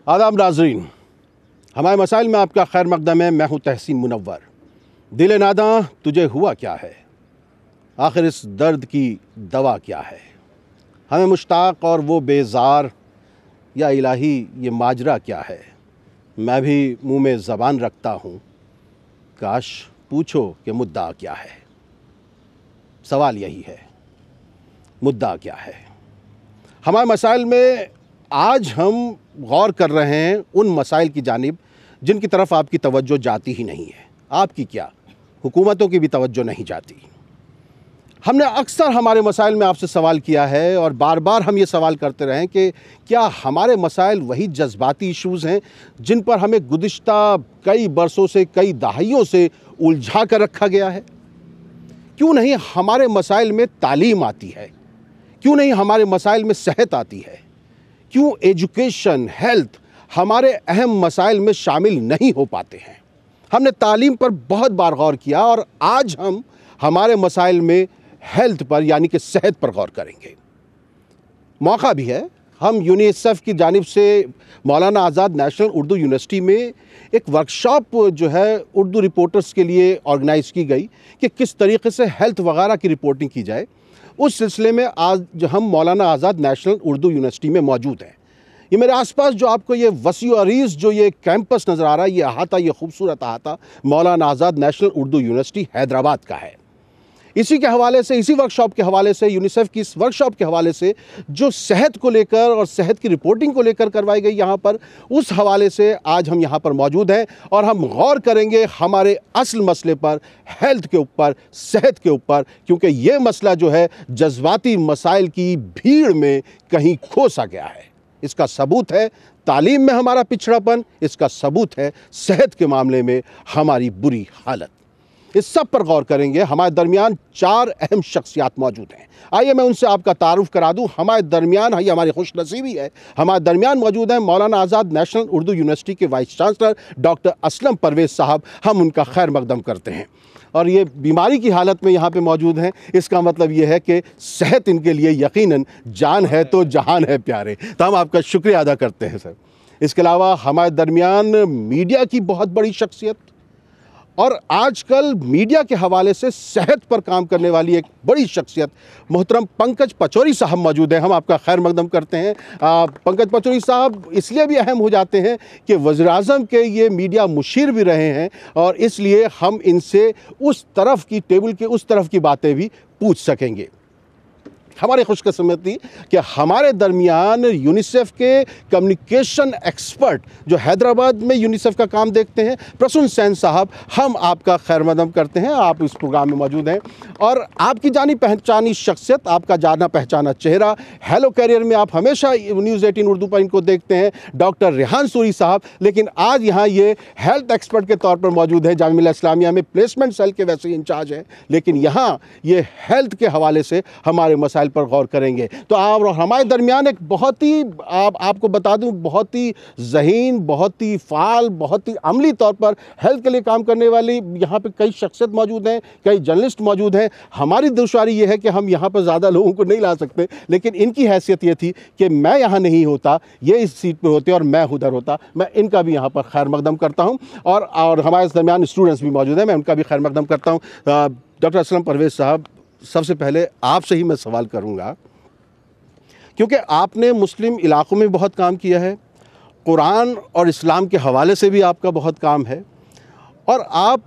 आदाब नाज़रीन, हमारे मसाइल में आपका खैर मकदम है। मैं हूँ तहसीन मुनव्वर। दिल नादा तुझे हुआ क्या है, आखिर इस दर्द की दवा क्या है। हमें मुश्ताक और वो बेजार, या इलाही ये माजरा क्या है। मैं भी मुँह में ज़बान रखता हूँ, काश पूछो कि मुद्दा क्या है। सवाल यही है, मुद्दा क्या है। हमारे मसाइल में आज हम गौर कर रहे हैं उन मसाइल की जानिब जिनकी तरफ आपकी तवज्जो जाती ही नहीं है। आपकी क्या, हुकूमतों की भी तवज्जो नहीं जाती। हमने अक्सर हमारे मसाइल में आपसे सवाल किया है और बार बार हम ये सवाल करते रहे कि क्या हमारे मसाइल वही जज्बाती इशूज़ हैं जिन पर हमें गुज़िश्ता कई बरसों से, कई दहाइयों से उलझा कर रखा गया है। क्यों नहीं हमारे मसाइल में तालीम आती है, क्यों नहीं हमारे मसाइल में सेहत आती है, क्यों एजुकेशन, हेल्थ हमारे अहम मसाइल में शामिल नहीं हो पाते हैं। हमने तालीम पर बहुत बार गौर किया और आज हम हमारे मसाइल में हेल्थ पर यानी कि सेहत पर गौर करेंगे। मौका भी है, हम यूनिसेफ की जानिब से मौलाना आज़ाद नेशनल उर्दू यूनिवर्सिटी में एक वर्कशॉप जो है उर्दू रिपोर्टर्स के लिए ऑर्गेनाइज़ की गई कि किस तरीके से हेल्थ वगैरह की रिपोर्टिंग की जाए। उस सिलसिले में आज हम मौलाना आज़ाद नेशनल उर्दू यूनिवर्सिटी में मौजूद हैं। ये मेरे आसपास जो आपको ये वसी अरीज़ जो ये कैंपस नज़र आ रहा है, ये अहाता, ये खूबसूरत अहाता मौलाना आज़ाद नेशनल उर्दू यूनिवर्सिटी हैदराबाद का है। इसी के हवाले से, इसी वर्कशॉप के हवाले से, यूनिसेफ की इस वर्कशॉप के हवाले से जो सेहत को लेकर और सेहत की रिपोर्टिंग को लेकर करवाई गई यहाँ पर, उस हवाले से आज हम यहाँ पर मौजूद हैं और हम गौर करेंगे हमारे असल मसले पर, हेल्थ के ऊपर, सेहत के ऊपर, क्योंकि ये मसला जो है जज्बाती मसाइल की भीड़ में कहीं खो सा गया है। इसका सबूत है तालीम में हमारा पिछड़ापन, इसका सबूत है सेहत के मामले में हमारी बुरी हालत। इस सब पर गौर करेंगे। हमारे दरमियान 4 अहम शख्सियात मौजूद हैं। आइए मैं उनसे आपका तारुफ करा दूं। हमारे दरमियान, ये हमारी खुशनसीबी है, हमारे दरमियान मौजूद हैं मौलाना आज़ाद नेशनल उर्दू यूनिवर्सिटी के vice chancellor doctor Aslam Parvez sahab. हम उनका खैर मकदम करते हैं और ये बीमारी की हालत में यहाँ पे मौजूद हैं। इसका मतलब ये है कि सेहत इनके लिए यकीनन जान है तो जहान है प्यारे। तो हम आपका शुक्रिया अदा करते हैं सर। इसके अलावा हमारे दरमियान मीडिया की बहुत बड़ी शख्सियत और आजकल मीडिया के हवाले से सेहत पर काम करने वाली एक बड़ी शख्सियत मोहतरम पंकज पचौरी साहब मौजूद हैं। हम आपका खैर मकदम करते हैं। पंकज पचौरी साहब इसलिए भी अहम हो जाते हैं कि वज़ीर-ए-आज़म के ये मीडिया मुशीर भी रहे हैं और इसलिए हम इनसे उस तरफ की टेबल के उस तरफ की बातें भी पूछ सकेंगे। हमारी खुशकिस्मती कि हमारे दरमियान यूनिसेफ के कम्युनिकेशन एक्सपर्ट जो हैदराबाद में यूनिसेफ का काम देखते हैं, प्रसून सेन साहब, हम आपका खैर मकदम करते हैं। आप इस प्रोग्राम में मौजूद हैं और आपकी जानी पहचानी शख्सियत, आपका जाना पहचाना चेहरा, हेलो कैरियर में आप हमेशा न्यूज़ 18 उर्दू पर इनको देखते हैं, डॉक्टर रेहान सूरी साहब। लेकिन आज यहाँ ये हेल्थ एक्सपर्ट के तौर पर मौजूद है। जामिया इस्लामिया में प्लेसमेंट सेल के वैसे इंचार्ज हैं, लेकिन यहाँ ये हेल्थ के हवाले से हमारे मसाइल पर गौर करेंगे। तो आप हमारे दरमियान एक बहुत ही आपको बता दूं, बहुत ही ज़हीन, बहुत ही फ़ाल, बहुत ही अमली तौर पर हेल्थ के लिए काम करने वाली यहाँ पे कई शख्सियत मौजूद हैं, कई जर्नलिस्ट मौजूद हैं। हमारी दुश्वारी ये है कि हम यहाँ पर ज़्यादा लोगों को नहीं ला सकते, लेकिन इनकी हैसियत ये थी कि मैं यहाँ नहीं होता, ये इस सीट पर होते और मैं उधर होता। मैं इनका भी यहाँ पर खैर मकदम करता हूँ और हमारे दरमियान स्टूडेंट्स भी मौजूद हैं, मैं उनका भी खैर मकदम करता हूँ। डॉक्टर असलम परवेज़ साहब, सबसे पहले आपसे ही मैं सवाल करूंगा, क्योंकि आपने मुस्लिम इलाक़ों में बहुत काम किया है, कुरान और इस्लाम के हवाले से भी आपका बहुत काम है और आप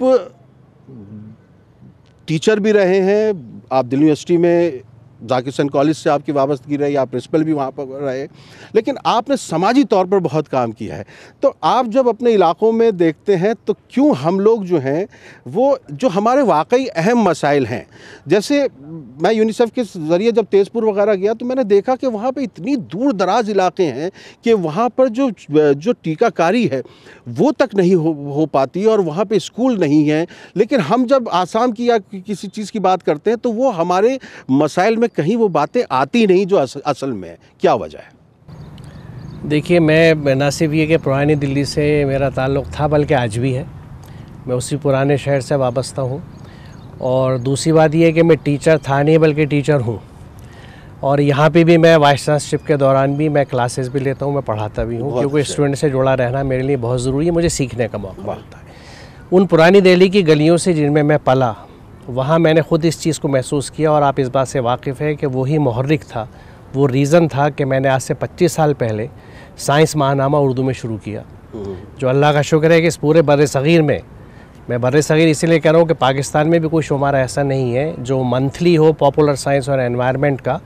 टीचर भी रहे हैं। आप दिल्ली यूनिवर्सिटी में ज़ाकिर हुसैन कॉलेज से आपकी वाबस्तगी रही, आप प्रिंसिपल भी वहाँ पर रहे, लेकिन आपने समाजी तौर पर बहुत काम किया है। तो आप जब अपने इलाक़ों में देखते हैं तो क्यों हम लोग जो हैं वो जो हमारे वाकई अहम मसाइल हैं, जैसे मैं यूनिसेफ के ज़रिए जब तेज़पुर वगैरह गया तो मैंने देखा कि वहाँ पे इतनी दूर दराज इलाके हैं कि वहाँ पर जो टीकाकारी है वो तक नहीं हो पाती और वहाँ पे स्कूल नहीं है। लेकिन हम जब आसाम की या किसी चीज़ की बात करते हैं तो वो हमारे मसाइल में कहीं वो बातें आती नहीं जो असल में है। क्या वजह है? देखिए, मैं ना सिर्फ ये कि पुरानी दिल्ली से मेरा ताल्लुक़ था बल्कि आज भी है। मैं उसी पुराने शहर से वाबस्ता हूँ और दूसरी बात ये है कि मैं टीचर था नहीं बल्कि टीचर हूँ। और यहाँ पे भी मैं वाइस चांसलरशिप के दौरान भी मैं क्लासेस भी लेता हूँ, मैं पढ़ाता भी हूँ, क्योंकि स्टूडेंट से जुड़ा रहना मेरे लिए बहुत ज़रूरी है, मुझे सीखने का मौका मिलता है। उन पुरानी दिल्ली की गलियों से जिनमें मैं पला, वहाँ मैंने ख़ुद इस चीज़ को महसूस किया, और आप इस बात से वाकिफ़ है कि वही मुहर्रिक था, वो रीज़न था कि मैंने आज से 25 साल पहले साइंस माहनामा उर्दू में शुरू किया। जो अल्लाह का शुक्र है कि इस पूरे बर-ए-सग़ीर में, मैं बर-ए-सग़ीर इसीलिए कह रहा हूँ कि पाकिस्तान में भी कोई शुमारा ऐसा नहीं है जो मंथली हो पॉपुलर साइंस और एनवायरनमेंट का,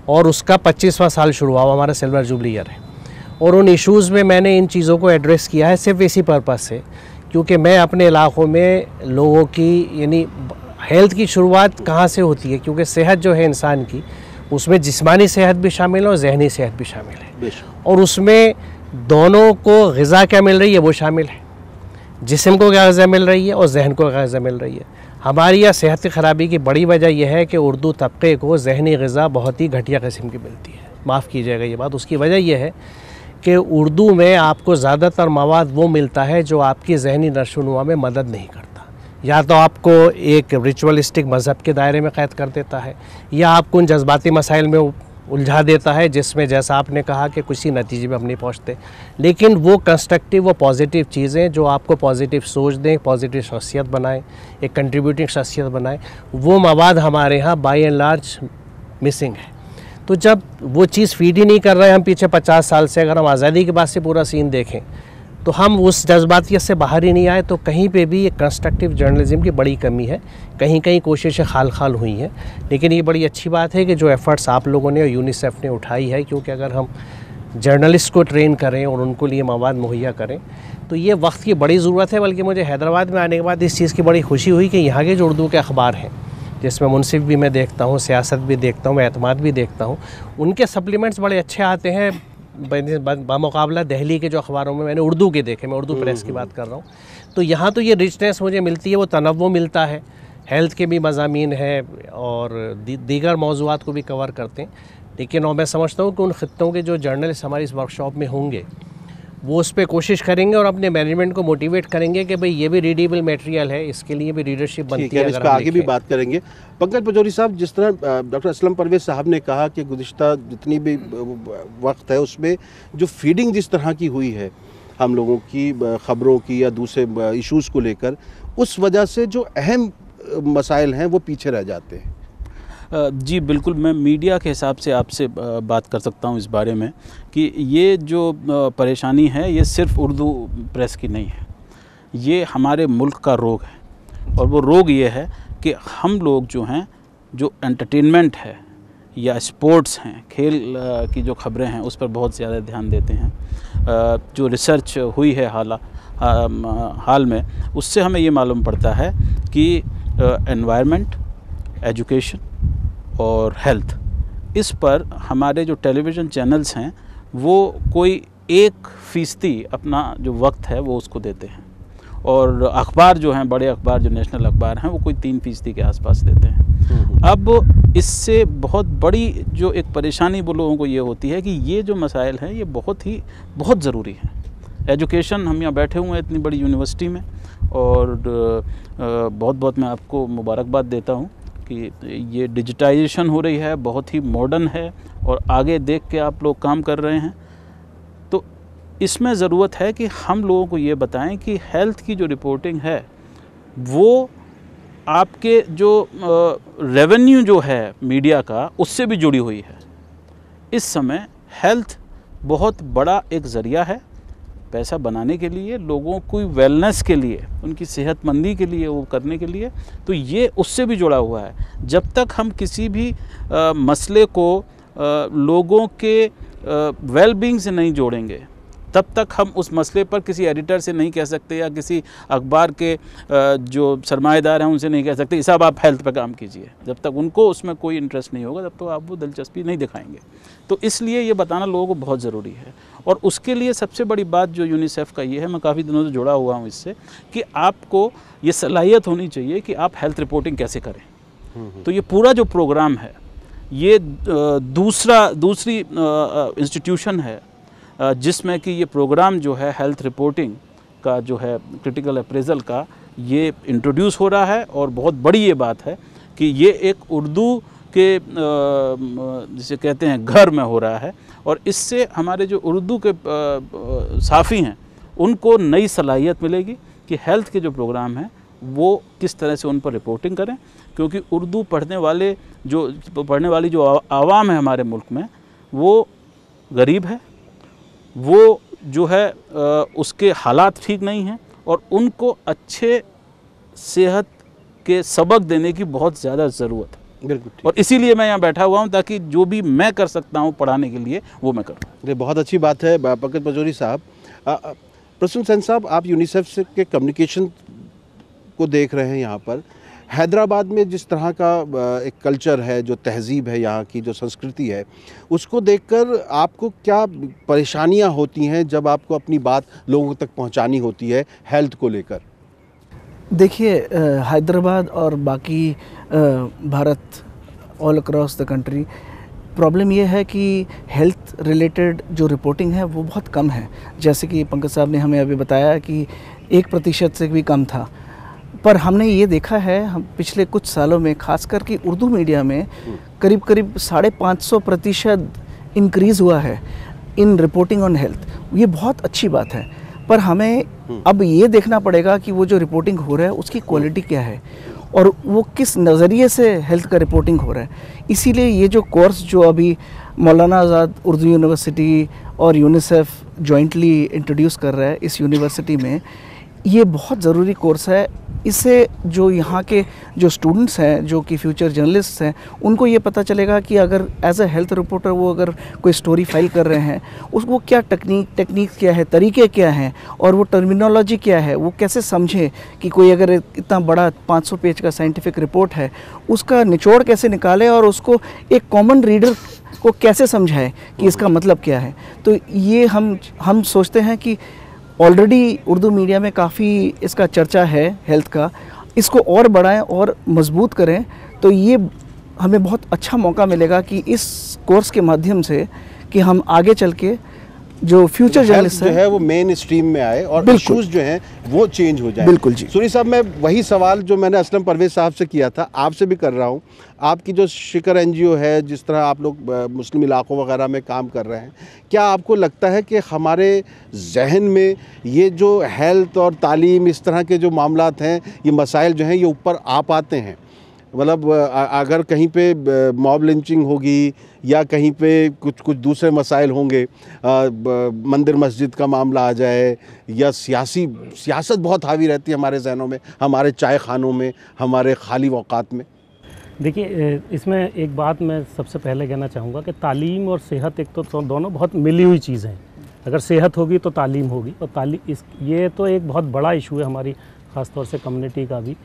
और उसका 25वां साल शुरू हुआ, हमारा सिल्वर जुबली ईयर है। और उन इश्यूज़ में मैंने इन चीज़ों को एड्रेस किया है सिर्फ इसी पर्पज़ से, क्योंकि मैं अपने इलाक़ों में लोगों की, यानी हेल्थ की शुरुआत कहाँ से होती है, क्योंकि सेहत जो है इंसान की, उसमें जिस्मानी सेहत भी शामिल है और जहनी सेहत भी शामिल है, और उसमें दोनों को ग़िज़ा क्या मिल रही है वो शामिल है। जिस्म को क्या ग़िज़ा मिल रही है और जहन को क्या ग़िज़ा मिल रही है। हमारी यह सेहत की ख़राबी की बड़ी वजह यह है कि उर्दू तबके को जहनी ग़िज़ा बहुत ही घटिया किस्म की मिलती है। माफ़ कीजिएगा ये बात, उसकी वजह यह है कि उर्दू में आपको ज़्यादातर मवाद वो मिलता है जो आपकी जहनी नशोनुमा में मदद नहीं करता। या तो आपको एक रिचुअलिस्टिक मज़हब के दायरे में क़ैद कर देता है, या आपको उन जज्बाती मसाइल में उलझा देता है जिसमें, जैसा आपने कहा, कि किसी नतीजे में हम नहीं पहुँचते। लेकिन वो कंस्ट्रक्टिव, वो पॉजिटिव चीज़ें जो आपको पॉजिटिव सोच दें, पॉजिटिव शख्सियत बनाएं, एक कंट्रीब्यूटिंग शख्सियत बनाएं, वो मवाद हमारे यहाँ बाय एंड लार्ज मिसिंग है। तो जब वो चीज़ फीड ही नहीं कर रहे हैं हम पिछले 50 साल से, अगर हम आज़ादी के बाद से पूरा सीन देखें तो हम उस जज्बातियत से बाहर ही नहीं आए, तो कहीं पे भी एक कंस्ट्रक्टिव जर्नलिज़म की बड़ी कमी है। कहीं कहीं कोशिशें खाल खाल हुई हैं, लेकिन ये बड़ी अच्छी बात है कि जो एफ़र्ट्स आप लोगों ने और यूनिसेफ ने उठाई है, क्योंकि अगर हम जर्नलिस्ट को ट्रेन करें और उनको लिए मवाद मुहैया करें तो ये वक्त की बड़ी ज़रूरत है। बल्कि मुझे हैदराबाद में आने के बाद इस चीज़ की बड़ी खुशी हुई कि यहाँ के जो उर्दू के अखबार हैं, जिसमें मुनसिफ भी मैं देखता हूँ, सियासत भी देखता हूँ, एतमाद भी देखता हूँ, उनके सप्लीमेंट्स बड़े अच्छे आते हैं बामुकाबला दिल्ली के जो अखबारों में मैंने उर्दू के देखे, मैं उर्दू प्रेस की बात कर रहा हूँ। तो यहाँ तो ये रिचनेस मुझे मिलती है, वो तनव्वुर मिलता है, हेल्थ के भी मज़ामीन है और दीगर मौज़ूआत को भी कवर करते हैं। लेकिन और मैं समझता हूँ कि उन ख़ित्तों के जो जर्नलिस्ट हमारी इस वर्कशॉप में होंगे वो उस पर कोशिश करेंगे और अपने मैनेजमेंट को मोटिवेट करेंगे कि भाई ये भी रीडेबल मटेरियल है, इसके लिए भी रीडरशिप बनती है। इस पर आगे भी बात करेंगे। पंकज पचौरी साहब, जिस तरह डॉक्टर असलम परवेज़ साहब ने कहा कि गुज़िश्ता जितनी भी वक्त है उसमें जो फीडिंग जिस तरह की हुई है हम लोगों की ख़बरों की या दूसरे इशूज़ को लेकर, उस वजह से जो अहम मसाइल हैं वो पीछे रह जाते हैं। जी बिल्कुल, मैं मीडिया के हिसाब से आपसे बात कर सकता हूँ इस बारे में कि ये जो परेशानी है ये सिर्फ़ उर्दू प्रेस की नहीं है, ये हमारे मुल्क का रोग है। और वो रोग ये है कि हम लोग जो हैं, जो एंटरटेनमेंट है या स्पोर्ट्स हैं, खेल की जो ख़बरें हैं उस पर बहुत ज़्यादा ध्यान देते हैं। जो रिसर्च हुई है हाल में, उससे हमें ये मालूम पड़ता है कि एनवायरनमेंट, एजुकेशन और हेल्थ, इस पर हमारे जो टेलीविज़न चैनल्स हैं वो कोई 1% अपना जो वक्त है वो उसको देते हैं, और अखबार जो हैं, बड़े अखबार जो नेशनल अखबार हैं, वो कोई 3% के आसपास देते हैं। अब इससे बहुत बड़ी जो एक परेशानी वो लोगों को ये होती है कि ये जो मसाइल हैं ये बहुत ज़रूरी हैं। एजुकेशन, हम यहाँ बैठे हुए हैं इतनी बड़ी यूनिवर्सिटी में, और बहुत मैं आपको मुबारकबाद देता हूँ कि ये डिजिटाइजेशन हो रही है, बहुत ही मॉडर्न है और आगे देख के आप लोग काम कर रहे हैं। तो इसमें ज़रूरत है कि हम लोगों को ये बताएं कि हेल्थ की जो रिपोर्टिंग है वो आपके जो रेवेन्यू जो है मीडिया का, उससे भी जुड़ी हुई है। इस समय हेल्थ बहुत बड़ा एक ज़रिया है पैसा बनाने के लिए, लोगों की वेलनेस के लिए, उनकी सेहतमंदी के लिए, वो करने के लिए, तो ये उससे भी जुड़ा हुआ है। जब तक हम किसी भी मसले को लोगों के वेलबींग से नहीं जोड़ेंगे, तब तक हम उस मसले पर किसी एडिटर से नहीं कह सकते या किसी अखबार के जो सरमाएदार हैं उनसे नहीं कह सकते साहब आप हेल्थ पर काम कीजिए। जब तक उनको उसमें कोई इंटरेस्ट नहीं होगा तब तो आप वो दिलचस्पी नहीं दिखाएंगे। तो इसलिए ये बताना लोगों को बहुत ज़रूरी है। और उसके लिए सबसे बड़ी बात जो यूनिसेफ का ये है, मैं काफ़ी दिनों से जुड़ा हुआ हूँ इससे, कि आपको ये सलाहियत होनी चाहिए कि आप हेल्थ रिपोर्टिंग कैसे करें। तो ये पूरा जो प्रोग्राम है ये दूसरी इंस्टीट्यूशन है जिसमें कि ये प्रोग्राम जो है हेल्थ रिपोर्टिंग का जो है क्रिटिकल अप्रेजल का, ये इंट्रोड्यूस हो रहा है। और बहुत बड़ी ये बात है कि ये एक उर्दू के जिसे कहते हैं घर में हो रहा है, और इससे हमारे जो उर्दू के साफ़ी हैं उनको नई सलाहियत मिलेगी कि हेल्थ के जो प्रोग्राम हैं वो किस तरह से उन पर रिपोर्टिंग करें, क्योंकि उर्दू पढ़ने वाली जो आवाम है हमारे मुल्क में वो गरीब है, वो जो है उसके हालात ठीक नहीं हैं, और उनको अच्छे सेहत के सबक देने की बहुत ज़्यादा ज़रूरत है। बिल्कुल, और इसीलिए मैं यहाँ बैठा हुआ हूँ ताकि जो भी मैं कर सकता हूँ पढ़ाने के लिए वो मैं करूँ। ये बहुत अच्छी बात है पंकज पचौरी साहब। प्रसून सेन साहब, आप यूनिसेफ से के कम्युनिकेशन को देख रहे हैं यहाँ पर। हैदराबाद में जिस तरह का एक कल्चर है, जो तहज़ीब है, यहाँ की जो संस्कृति है, उसको देखकर आपको क्या परेशानियाँ होती हैं जब आपको अपनी बात लोगों तक पहुँचानी होती है हेल्थ को लेकर? देखिए, हैदराबाद और बाकी Bharat all across the country problem ये है कि हेल्थ रिलेटेड जो रिपोर्टिंग है वो बहुत कम है। जैसे कि पंकज साहब ने हमें अभी बताया कि 1% से भी कम था, पर हमने ये देखा है हम पिछले कुछ सालों में, खासकर कि उर्दू मीडिया में करीब 550% इंक्रीज़ हुआ है इन रिपोर्टिंग ऑन हेल्थ। ये बहुत अच्छी बात है, पर हमें अब ये देखना पड़ेगा कि वो जो रिपोर्टिंग हो रहा है उसकी क्वालिटी क्या है और वो किस नज़रिए से हेल्थ का रिपोर्टिंग हो रहा है। इसीलिए ये जो कोर्स जो अभी मौलाना आज़ाद उर्दू यूनिवर्सिटी और यूनिसेफ जॉइंटली इंट्रोड्यूस कर रहा है इस यूनिवर्सिटी में, ये बहुत ज़रूरी कोर्स है। इससे जो यहाँ के जो स्टूडेंट्स हैं, जो कि फ्यूचर जर्नलिस्ट हैं, उनको ये पता चलेगा कि अगर एज अ हेल्थ रिपोर्टर वो अगर कोई स्टोरी फाइल कर रहे हैं, उसको क्या टेक्निक क्या है, तरीके क्या हैं, और वो टर्मिनोलॉजी क्या है, वो कैसे समझें कि कोई अगर इतना बड़ा 500 पेज का साइंटिफिक रिपोर्ट है उसका निचोड़ कैसे निकाले और उसको एक कॉमन रीडर को कैसे समझाए कि इसका मतलब क्या है। तो ये हम सोचते हैं कि ऑलरेडी उर्दू मीडिया में काफ़ी इसका चर्चा है हेल्थ का, इसको और बढ़ाएं और मजबूत करें, तो ये हमें बहुत अच्छा मौका मिलेगा कि इस कोर्स के माध्यम से कि हम आगे चल के जो फ्यूचर जर्नलिस्ट जो है वो मेन स्ट्रीम में आए और इश्यूज जो हैं वो चेंज हो जाए। बिल्कुल जी। सूरी साहब, मैं वही सवाल जो मैंने असलम परवेज साहब से किया था आपसे भी कर रहा हूँ। आपकी जो शिकर एनजीओ है, जिस तरह आप लोग मुस्लिम इलाकों वगैरह में काम कर रहे हैं, क्या आपको लगता है कि हमारे जहन में ये जो हेल्थ और तालीम, इस तरह के जो मामलात हैं, ये मसाइल जो हैं ये ऊपर आ पाते हैं? मतलब अगर कहीं पे मॉब लिंचिंग होगी या कहीं पे कुछ दूसरे मसाइल होंगे, मंदिर मस्जिद का मामला आ जाए, या सियासत बहुत हावी रहती है हमारे जहनों में, हमारे चाय खानों में, हमारे खाली औकात में। देखिए, इसमें एक बात मैं सबसे पहले कहना चाहूँगा कि तालीम और सेहत एक तो दोनों बहुत मिली हुई चीज़ हैं। अगर सेहत होगी तो तालीम होगी, और ये तो एक बहुत बड़ा इशू है हमारी ख़ास तौर से कम्युनिटी का भी।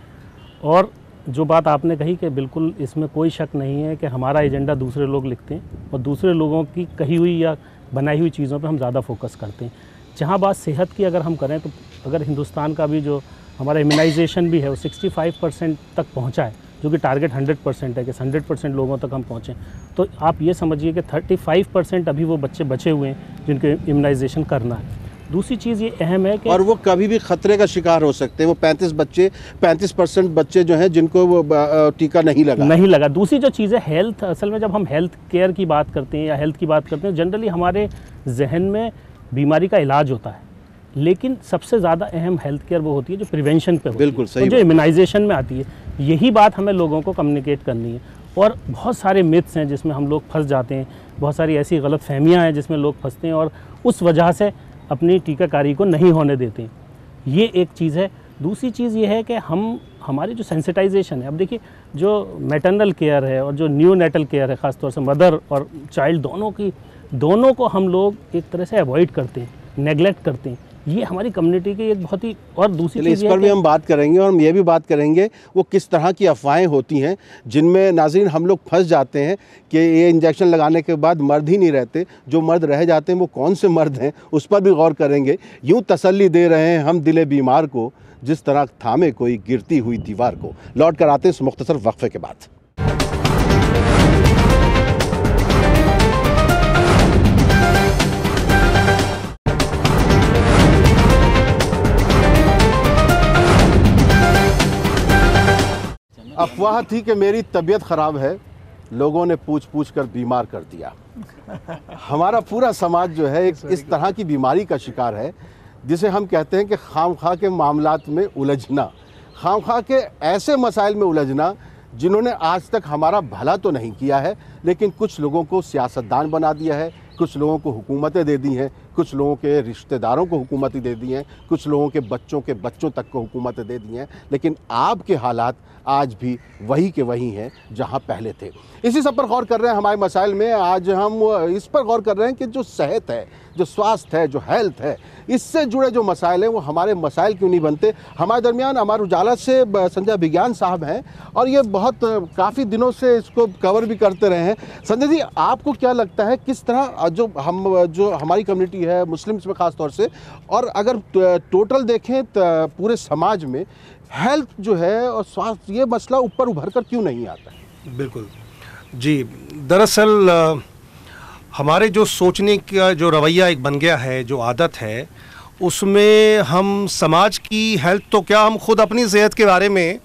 और जो बात आपने कही कि बिल्कुल इसमें कोई शक नहीं है कि हमारा एजेंडा दूसरे लोग लिखते हैं और दूसरे लोगों की कही हुई या बनाई हुई चीज़ों पे हम ज़्यादा फोकस करते हैं। जहाँ बात सेहत की अगर हम करें तो अगर हिंदुस्तान का भी जो हमारा इम्यूनाइजेशन भी है वो 65% तक पहुँचा है, जो कि टारगेट 100% है कि 100% लोगों तक हम पहुँचें, तो आप ये समझिए कि 35% अभी वो बच्चे बचे हुए हैं जिनको इम्यूनाइजेशन करना है। दूसरी चीज़ ये अहम है कि और वो कभी भी ख़तरे का शिकार हो सकते हैं। वो 35% बच्चे जो हैं जिनको वो टीका नहीं लगा। दूसरी जो चीज़ है हेल्थ, असल में जब हम हेल्थ केयर की बात करते हैं या हेल्थ की बात करते हैं, जनरली हमारे जहन में बीमारी का इलाज होता है, लेकिन सबसे ज़्यादा अहम हेल्थ केयर वो होती है जो प्रिवेंशन पे होती है। बिल्कुल सही। तो जो इम्यूनाइजेशन में आती है, यही बात हमें लोगों को कम्युनिकेट करनी है। और बहुत सारे मिथ्स हैं जिसमें हम लोग फंस जाते हैं, बहुत सारी ऐसी गलत फहमियाँ हैं जिसमें लोग फंसते हैं और उस वजह से अपनी टीकाकारी को नहीं होने देते हैं। ये एक चीज़ है। दूसरी चीज़ ये है कि हमारी जो सेंसिटाइजेशन है, अब देखिए जो मैटरनल केयर है और जो न्यूनेटल केयर है, ख़ासतौर से मदर और चाइल्ड दोनों को हम लोग एक तरह से अवॉइड करते हैं, नेगलेक्ट करते हैं। ये हमारी कम्युनिटी की एक बहुत ही, और दूसरी चीज़ इस पर भी हम बात करेंगे और हम ये भी बात करेंगे वो किस तरह की अफवाहें होती हैं जिनमें नाज़रीन हम लोग फंस जाते हैं कि ये इंजेक्शन लगाने के बाद मर्द ही नहीं रहते, जो मर्द रह जाते हैं वो कौन से मर्द हैं, उस पर भी गौर करेंगे। यूँ तसल्ली दे रहे हैं हम दिले बीमार को, जिस तरह थामे कोई गिरती हुई दीवार को। लौट कर आते हैं इस मुख्तसर वक्फे के बाद। अफवाह थी कि मेरी तबीयत ख़राब है, लोगों ने पूछ पूछ कर बीमार कर दिया। हमारा पूरा समाज जो है एक इस तरह की बीमारी का शिकार है जिसे हम कहते हैं कि खामखा के मामलात में उलझना, खामखा के ऐसे मसाइल में उलझना जिन्होंने आज तक हमारा भला तो नहीं किया है, लेकिन कुछ लोगों को सियासतदान बना दिया है, कुछ लोगों को हुकूमतें दे दी हैं, कुछ लोगों के रिश्तेदारों को हुकूमतें दे दी हैं, कुछ लोगों के बच्चों तक को हुकूमतें दे दी हैं, लेकिन आपके हालात आज भी वही के वही हैं जहां पहले थे। इसी सब पर गौर कर रहे हैं हमारे मसाइल में। आज हम इस पर गौर कर रहे हैं कि जो सेहत है, जो स्वास्थ्य है, जो हेल्थ है, इससे जुड़े जो मसाइल हैं वो हमारे मसाइल क्यों नहीं बनते। हमारे दरमियान अमर उजाला से संजय बिज्ञान साहब हैं और ये बहुत काफ़ी दिनों से इसको कवर भी करते रहे हैं। संजय जी, आपको क्या लगता है किस तरह जो हमारी कम्युनिटी है मुस्लिम्स में ख़ास तौर से, और अगर टोटल देखें पूरे समाज में हेल्थ जो है और स्वास्थ्य, ये मसला ऊपर उभर कर क्यों नहीं आता है? बिल्कुल जी, दरअसल हमारे जो सोचने का जो रवैया एक बन गया है, जो आदत है, उसमें हम समाज की हेल्थ तो क्या, हम खुद अपनी सेहत के बारे में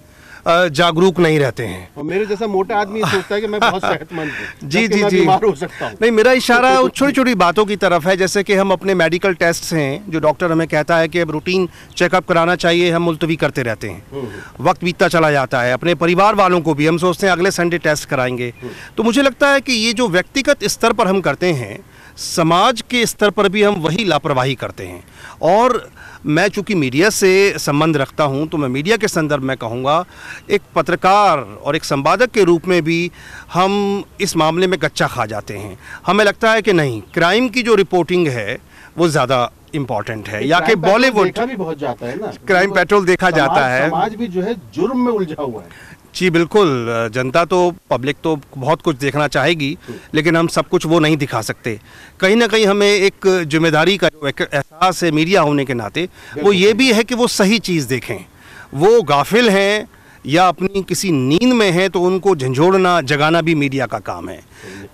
जागरूक नहीं रहते हैं। और मेरे जैसा मोटा आदमी सोचता है कि मैं बहुत सेहतमंद हूँ, जी जी मैं जी, बीमार हो सकता हूँ। नहीं, मेरा इशारा छोटी छोटी बातों की तरफ है, जैसे कि हम अपने मेडिकल टेस्ट हैं, जो डॉक्टर हमें कहता है कि अब रूटीन चेकअप कराना चाहिए, हम मुलतवी करते रहते हैं, वक्त बीतता चला जाता है। अपने परिवार वालों को भी हम सोचते हैं अगले संडे टेस्ट कराएंगे। तो मुझे लगता है कि ये जो व्यक्तिगत स्तर पर हम करते हैं, समाज के स्तर पर भी हम वही लापरवाही करते हैं। और मैं चूँकि मीडिया से संबंध रखता हूं, तो मैं मीडिया के संदर्भ में कहूँगा, एक पत्रकार और एक संपादक के रूप में भी हम इस मामले में कच्चा खा जाते हैं। हमें लगता है कि नहीं, क्राइम की जो रिपोर्टिंग है वो ज़्यादा इम्पॉर्टेंट है, या कि बॉलीवुड भी बहुत जाता है ना, क्राइम पेट्रोल देखा जाता है। समाज भी जो है जुर्म में उलझा हुआ है। जी बिल्कुल, जनता तो, पब्लिक तो बहुत कुछ देखना चाहेगी, लेकिन हम सब कुछ वो नहीं दिखा सकते। कहीं ना कहीं हमें एक जिम्मेदारी का जो एहसास है मीडिया होने के नाते, वो ये भी है कि वो सही चीज़ देखें। वो गाफिल हैं या अपनी किसी नींद में हैं, तो उनको झंझोड़ना, जगाना भी मीडिया का काम है।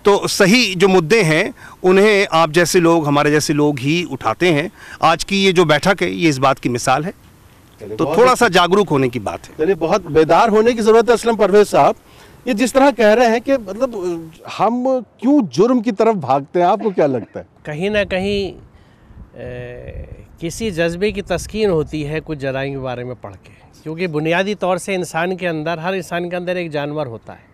तो सही जो मुद्दे हैं उन्हें आप जैसे लोग, हमारे जैसे लोग ही उठाते हैं। आज की ये जो बैठक है, ये इस बात की मिसाल है। तो थोड़ा सा जागरूक होने की बात है। चलिए, बहुत बेदार होने की जरूरत है। असलम परवेज साहब, ये जिस तरह कह रहे हैं कि मतलब हम क्यों जुर्म की तरफ भागते हैं, आपको क्या लगता है? कहीं ना कहीं किसी जज्बे की तस्कीन होती है कुछ जराइम के बारे में पढ़ के, क्योंकि बुनियादी तौर से इंसान के अंदर, हर इंसान के अंदर एक जानवर होता है।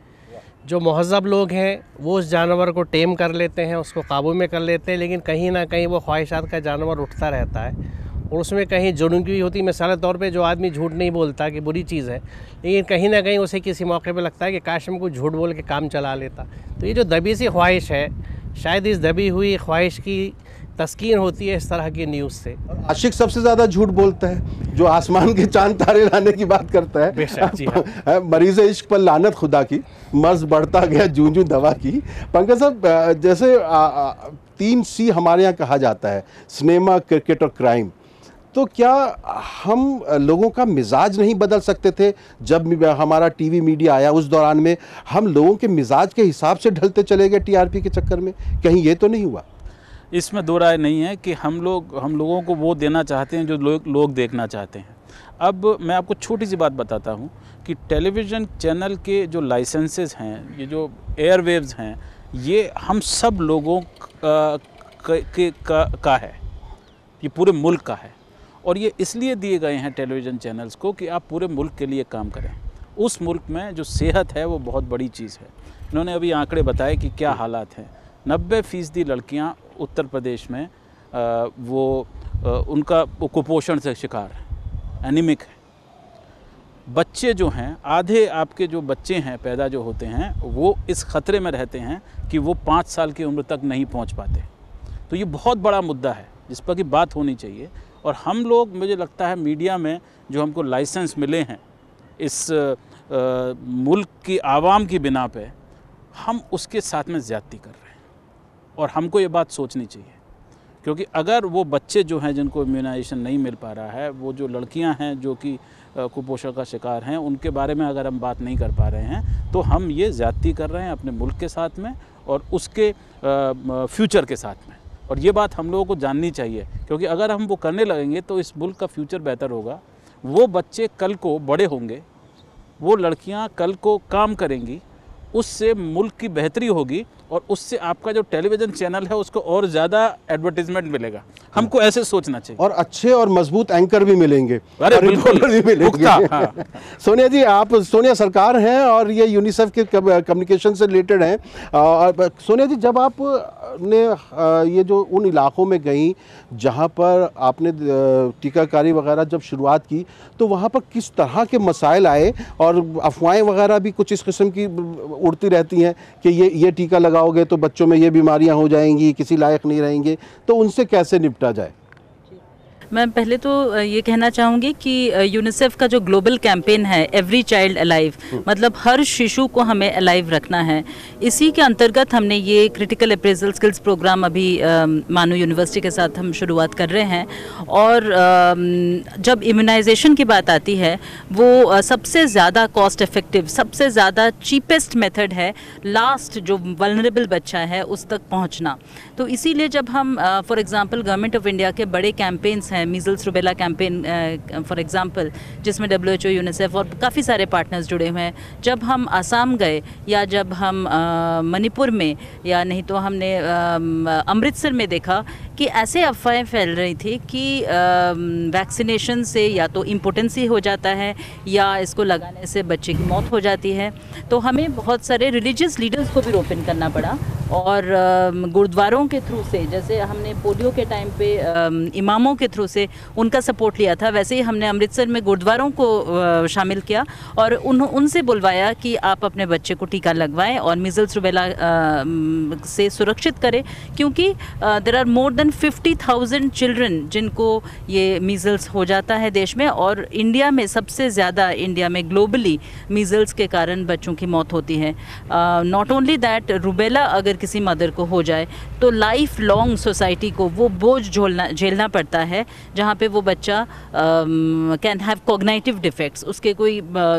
जो महज़ब लोग हैं वो उस जानवर को टेम कर लेते हैं, उसको काबू में कर लेते हैं, लेकिन कहीं ना कहीं वो ख्वाहिशात का जानवर उठता रहता है और उसमें कहीं जुर्म की होती है। मिसाल के तौर पे जो आदमी झूठ नहीं बोलता कि बुरी चीज़ है, लेकिन कहीं ना कहीं उसे किसी मौके पे लगता है कि काश मैं कुछ झूठ बोल के काम चला लेता। तो ये जो दबी सी ख्वाहिश है, शायद इस दबी हुई ख्वाहिश की तस्कीन होती है इस तरह की न्यूज़ से। आशिक सबसे ज़्यादा झूठ बोलता है, जो आसमान के चांद तारे लाने की बात करता है। बेशक, जी हाँ। मरीज़ इश्क पर लानत खुदा की, मर्ज बढ़ता गया जूं जूं दवा की। पंकज साहब, जैसे 3 C हमारे यहाँ कहा जाता है, सिनेमा, क्रिकेट और क्राइम, तो क्या हम लोगों का मिजाज नहीं बदल सकते थे? जब हमारा टीवी मीडिया आया उस दौरान में हम लोगों के मिजाज के हिसाब से ढलते चले गए टीआरपी के चक्कर में, कहीं ये तो नहीं हुआ? इसमें दो राय नहीं है कि हम लोगों को वो देना चाहते हैं जो लोग देखना चाहते हैं। अब मैं आपको छोटी सी बात बताता हूँ कि टेलीविज़न चैनल के जो लाइसेंसेस हैं, ये जो एयरवेव्स हैं, ये हम सब लोगों का है, ये पूरे मुल्क का है। और ये इसलिए दिए गए हैं टेलीविज़न चैनल्स को कि आप पूरे मुल्क के लिए काम करें। उस मुल्क में जो सेहत है वो बहुत बड़ी चीज़ है। इन्होंने अभी आंकड़े बताए कि क्या हालात हैं। 90% लड़कियां उत्तर प्रदेश में उनका कुपोषण से शिकार है, एनीमिक है। बच्चे जो हैं, आधे आपके जो बच्चे हैं पैदा जो होते हैं, वो इस ख़तरे में रहते हैं कि वो 5 साल की उम्र तक नहीं पहुंच पाते। तो ये बहुत बड़ा मुद्दा है जिस पर कि बात होनी चाहिए। और हम लोग, मुझे लगता है मीडिया में जो हमको लाइसेंस मिले हैं इस मुल्क की आवाम की बिना पे, हम उसके साथ में ज़्यादती कर रहे हैं। और हमको ये बात सोचनी चाहिए, क्योंकि अगर वो बच्चे जो हैं जिनको इम्यूनाइजेशन नहीं मिल पा रहा है, वो जो लड़कियां हैं जो कि कुपोषण का शिकार हैं, उनके बारे में अगर हम बात नहीं कर पा रहे हैं, तो हम ये ज़्यादती कर रहे हैं अपने मुल्क के साथ में और उसके फ्यूचर के साथ में। और ये बात हम लोगों को जाननी चाहिए, क्योंकि अगर हम वो करने लगेंगे तो इस मुल्क का फ्यूचर बेहतर होगा। वो बच्चे कल को बड़े होंगे, वो लड़कियां कल को काम करेंगी उससे मुल्क की बेहतरी होगी और उससे आपका जो टेलीविज़न चैनल है उसको और ज़्यादा एडवर्टीजमेंट मिलेगा। हमको ऐसे सोचना चाहिए। और अच्छे और मजबूत एंकर भी मिलेंगे, अरे बिल्कुल, रिपोर्टर भी मिलेंगे। हाँ। सोनिया जी, आप सोनिया सरकार हैं और ये यूनिसेफ के कम्युनिकेशन से रिलेटेड हैं। सोनिया जी, जब आप ने ये जो उन इलाकों में गई जहाँ पर आपने टीकाकारी वगैरह जब शुरुआत की, तो वहाँ पर किस तरह के मसाइल आए? और अफवाहें वगैरह भी कुछ इस किस्म की उड़ती रहती हैं कि ये टीका लगाओगे तो बच्चों में ये बीमारियां हो जाएंगी, किसी लायक नहीं रहेंगे, तो उनसे कैसे निपटा जाए? मैं पहले तो ये कहना चाहूँगी कि यूनिसेफ का जो ग्लोबल कैंपेन है एवरी चाइल्ड अलाइव, मतलब हर शिशु को हमें अलाइव रखना है, इसी के अंतर्गत हमने ये क्रिटिकल अप्रेजल स्किल्स प्रोग्राम अभी मानू यूनिवर्सिटी के साथ हम शुरुआत कर रहे हैं। और जब इम्यूनाइजेशन की बात आती है, वो सबसे ज़्यादा कॉस्ट इफेक्टिव, सबसे ज़्यादा चीपेस्ट मेथड है लास्ट जो वल्नरेबल बच्चा है उस तक पहुँचना। तो इसीलिए जब हम for example government of India के बड़े कैंपेन्स हैं, measles rubella campaign for example, जिसमें WHO, यूनिसेफ और काफ़ी सारे पार्टनर्स जुड़े हुए हैं, जब हम आसाम गए या जब हम मणिपुर में या नहीं तो हमने अमृतसर में देखा कि ऐसे अफवाहें फैल रही थी कि वैक्सीनेशन से या तो इम्पोटेंसी हो जाता है या इसको लगाने से बच्चे की मौत हो जाती है। तो हमें बहुत सारे रिलीजियस लीडर्स को भी रोपन करना पड़ा और गुरुद्वारों के थ्रू से, जैसे हमने पोलियो के टाइम पे इमामों के थ्रू से उनका सपोर्ट लिया था, वैसे ही हमने अमृतसर में गुरुद्वारों को शामिल किया और उनसे बुलवाया कि आप अपने बच्चे को टीका लगवाएं और मीजल्स रूबेला से सुरक्षित करें, क्योंकि there are more than 50,000 children जिनको ये मीजल्स हो जाता है देश में, और इंडिया में सबसे ज़्यादा, इंडिया में ग्लोबली मीजल्स के कारण बच्चों की मौत होती है। नॉट ओनली दैट, रूबेला अगर किसी मदर को हो जाए तो लाइफ लॉन्ग सोसाइटी को वो बोझ झेलना पड़ता है, जहाँ पे वो बच्चा कैन हैव कॉग्निटिव डिफेक्ट्स, उसके कोई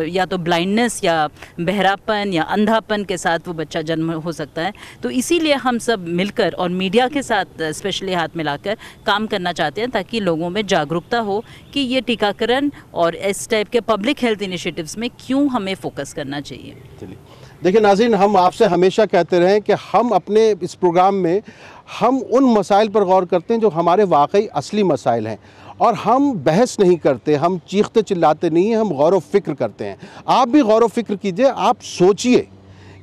या तो ब्लाइंडनेस या बहरापन या अंधापन के साथ वो बच्चा जन्म हो सकता है। तो इसीलिए हम सब मिलकर और मीडिया के साथ स्पेशली हाथ मिलाकर काम करना चाहते हैं, ताकि लोगों में जागरूकता हो कि ये टीकाकरण और इस टाइप के पब्लिक हेल्थ इनिशिएटिव्स में क्यों हमें फोकस करना चाहिए। चलिए, देखिए नाज़रीन, हम आपसे हमेशा कहते रहे कि हम अपने इस प्रोग्राम में हम उन मसाइल पर गौर करते हैं जो हमारे वाकई असली मसाइल हैं, और हम बहस नहीं करते, हम चीखते चिल्लाते नहीं हैं, हम गौर व फिक्र करते हैं। आप भी गौर व फिक्र कीजिए, आप सोचिए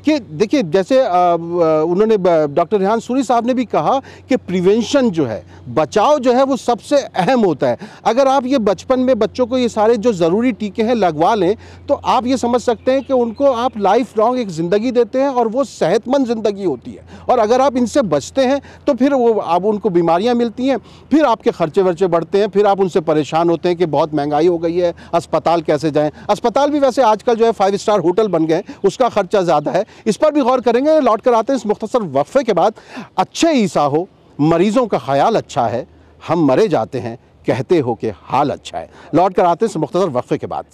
कि देखिए, जैसे उन्होंने डॉक्टर रेहान सूरी साहब ने भी कहा कि प्रिवेंशन जो है, बचाव जो है, वो सबसे अहम होता है। अगर आप ये बचपन में बच्चों को ये सारे जो ज़रूरी टीके हैं लगवा लें, तो आप ये समझ सकते हैं कि उनको आप लाइफ लॉन्ग एक ज़िंदगी देते हैं और वो सेहतमंद ज़िंदगी होती है। और अगर आप इनसे बचते हैं तो फिर वो अब उनको बीमारियां मिलती हैं, फिर आपके खर्चे वर्चे बढ़ते हैं, फिर आप उनसे परेशान होते हैं कि बहुत महंगाई हो गई है, अस्पताल कैसे जाएँ। अस्पताल भी वैसे आजकल जो है 5 स्टार होटल बन गए, उसका खर्चा ज़्यादा है, इस पर भी गौर करेंगे। लौट कर आते हैं इस मुख्तसर वक्फे के बाद। अच्छे ईसा हो, मरीजों का ख्याल अच्छा है, हम मरे जाते हैं, कहते हो कि हाल अच्छा है। लौट कर आते हैं इस मुख्तसर वक्फे के बाद।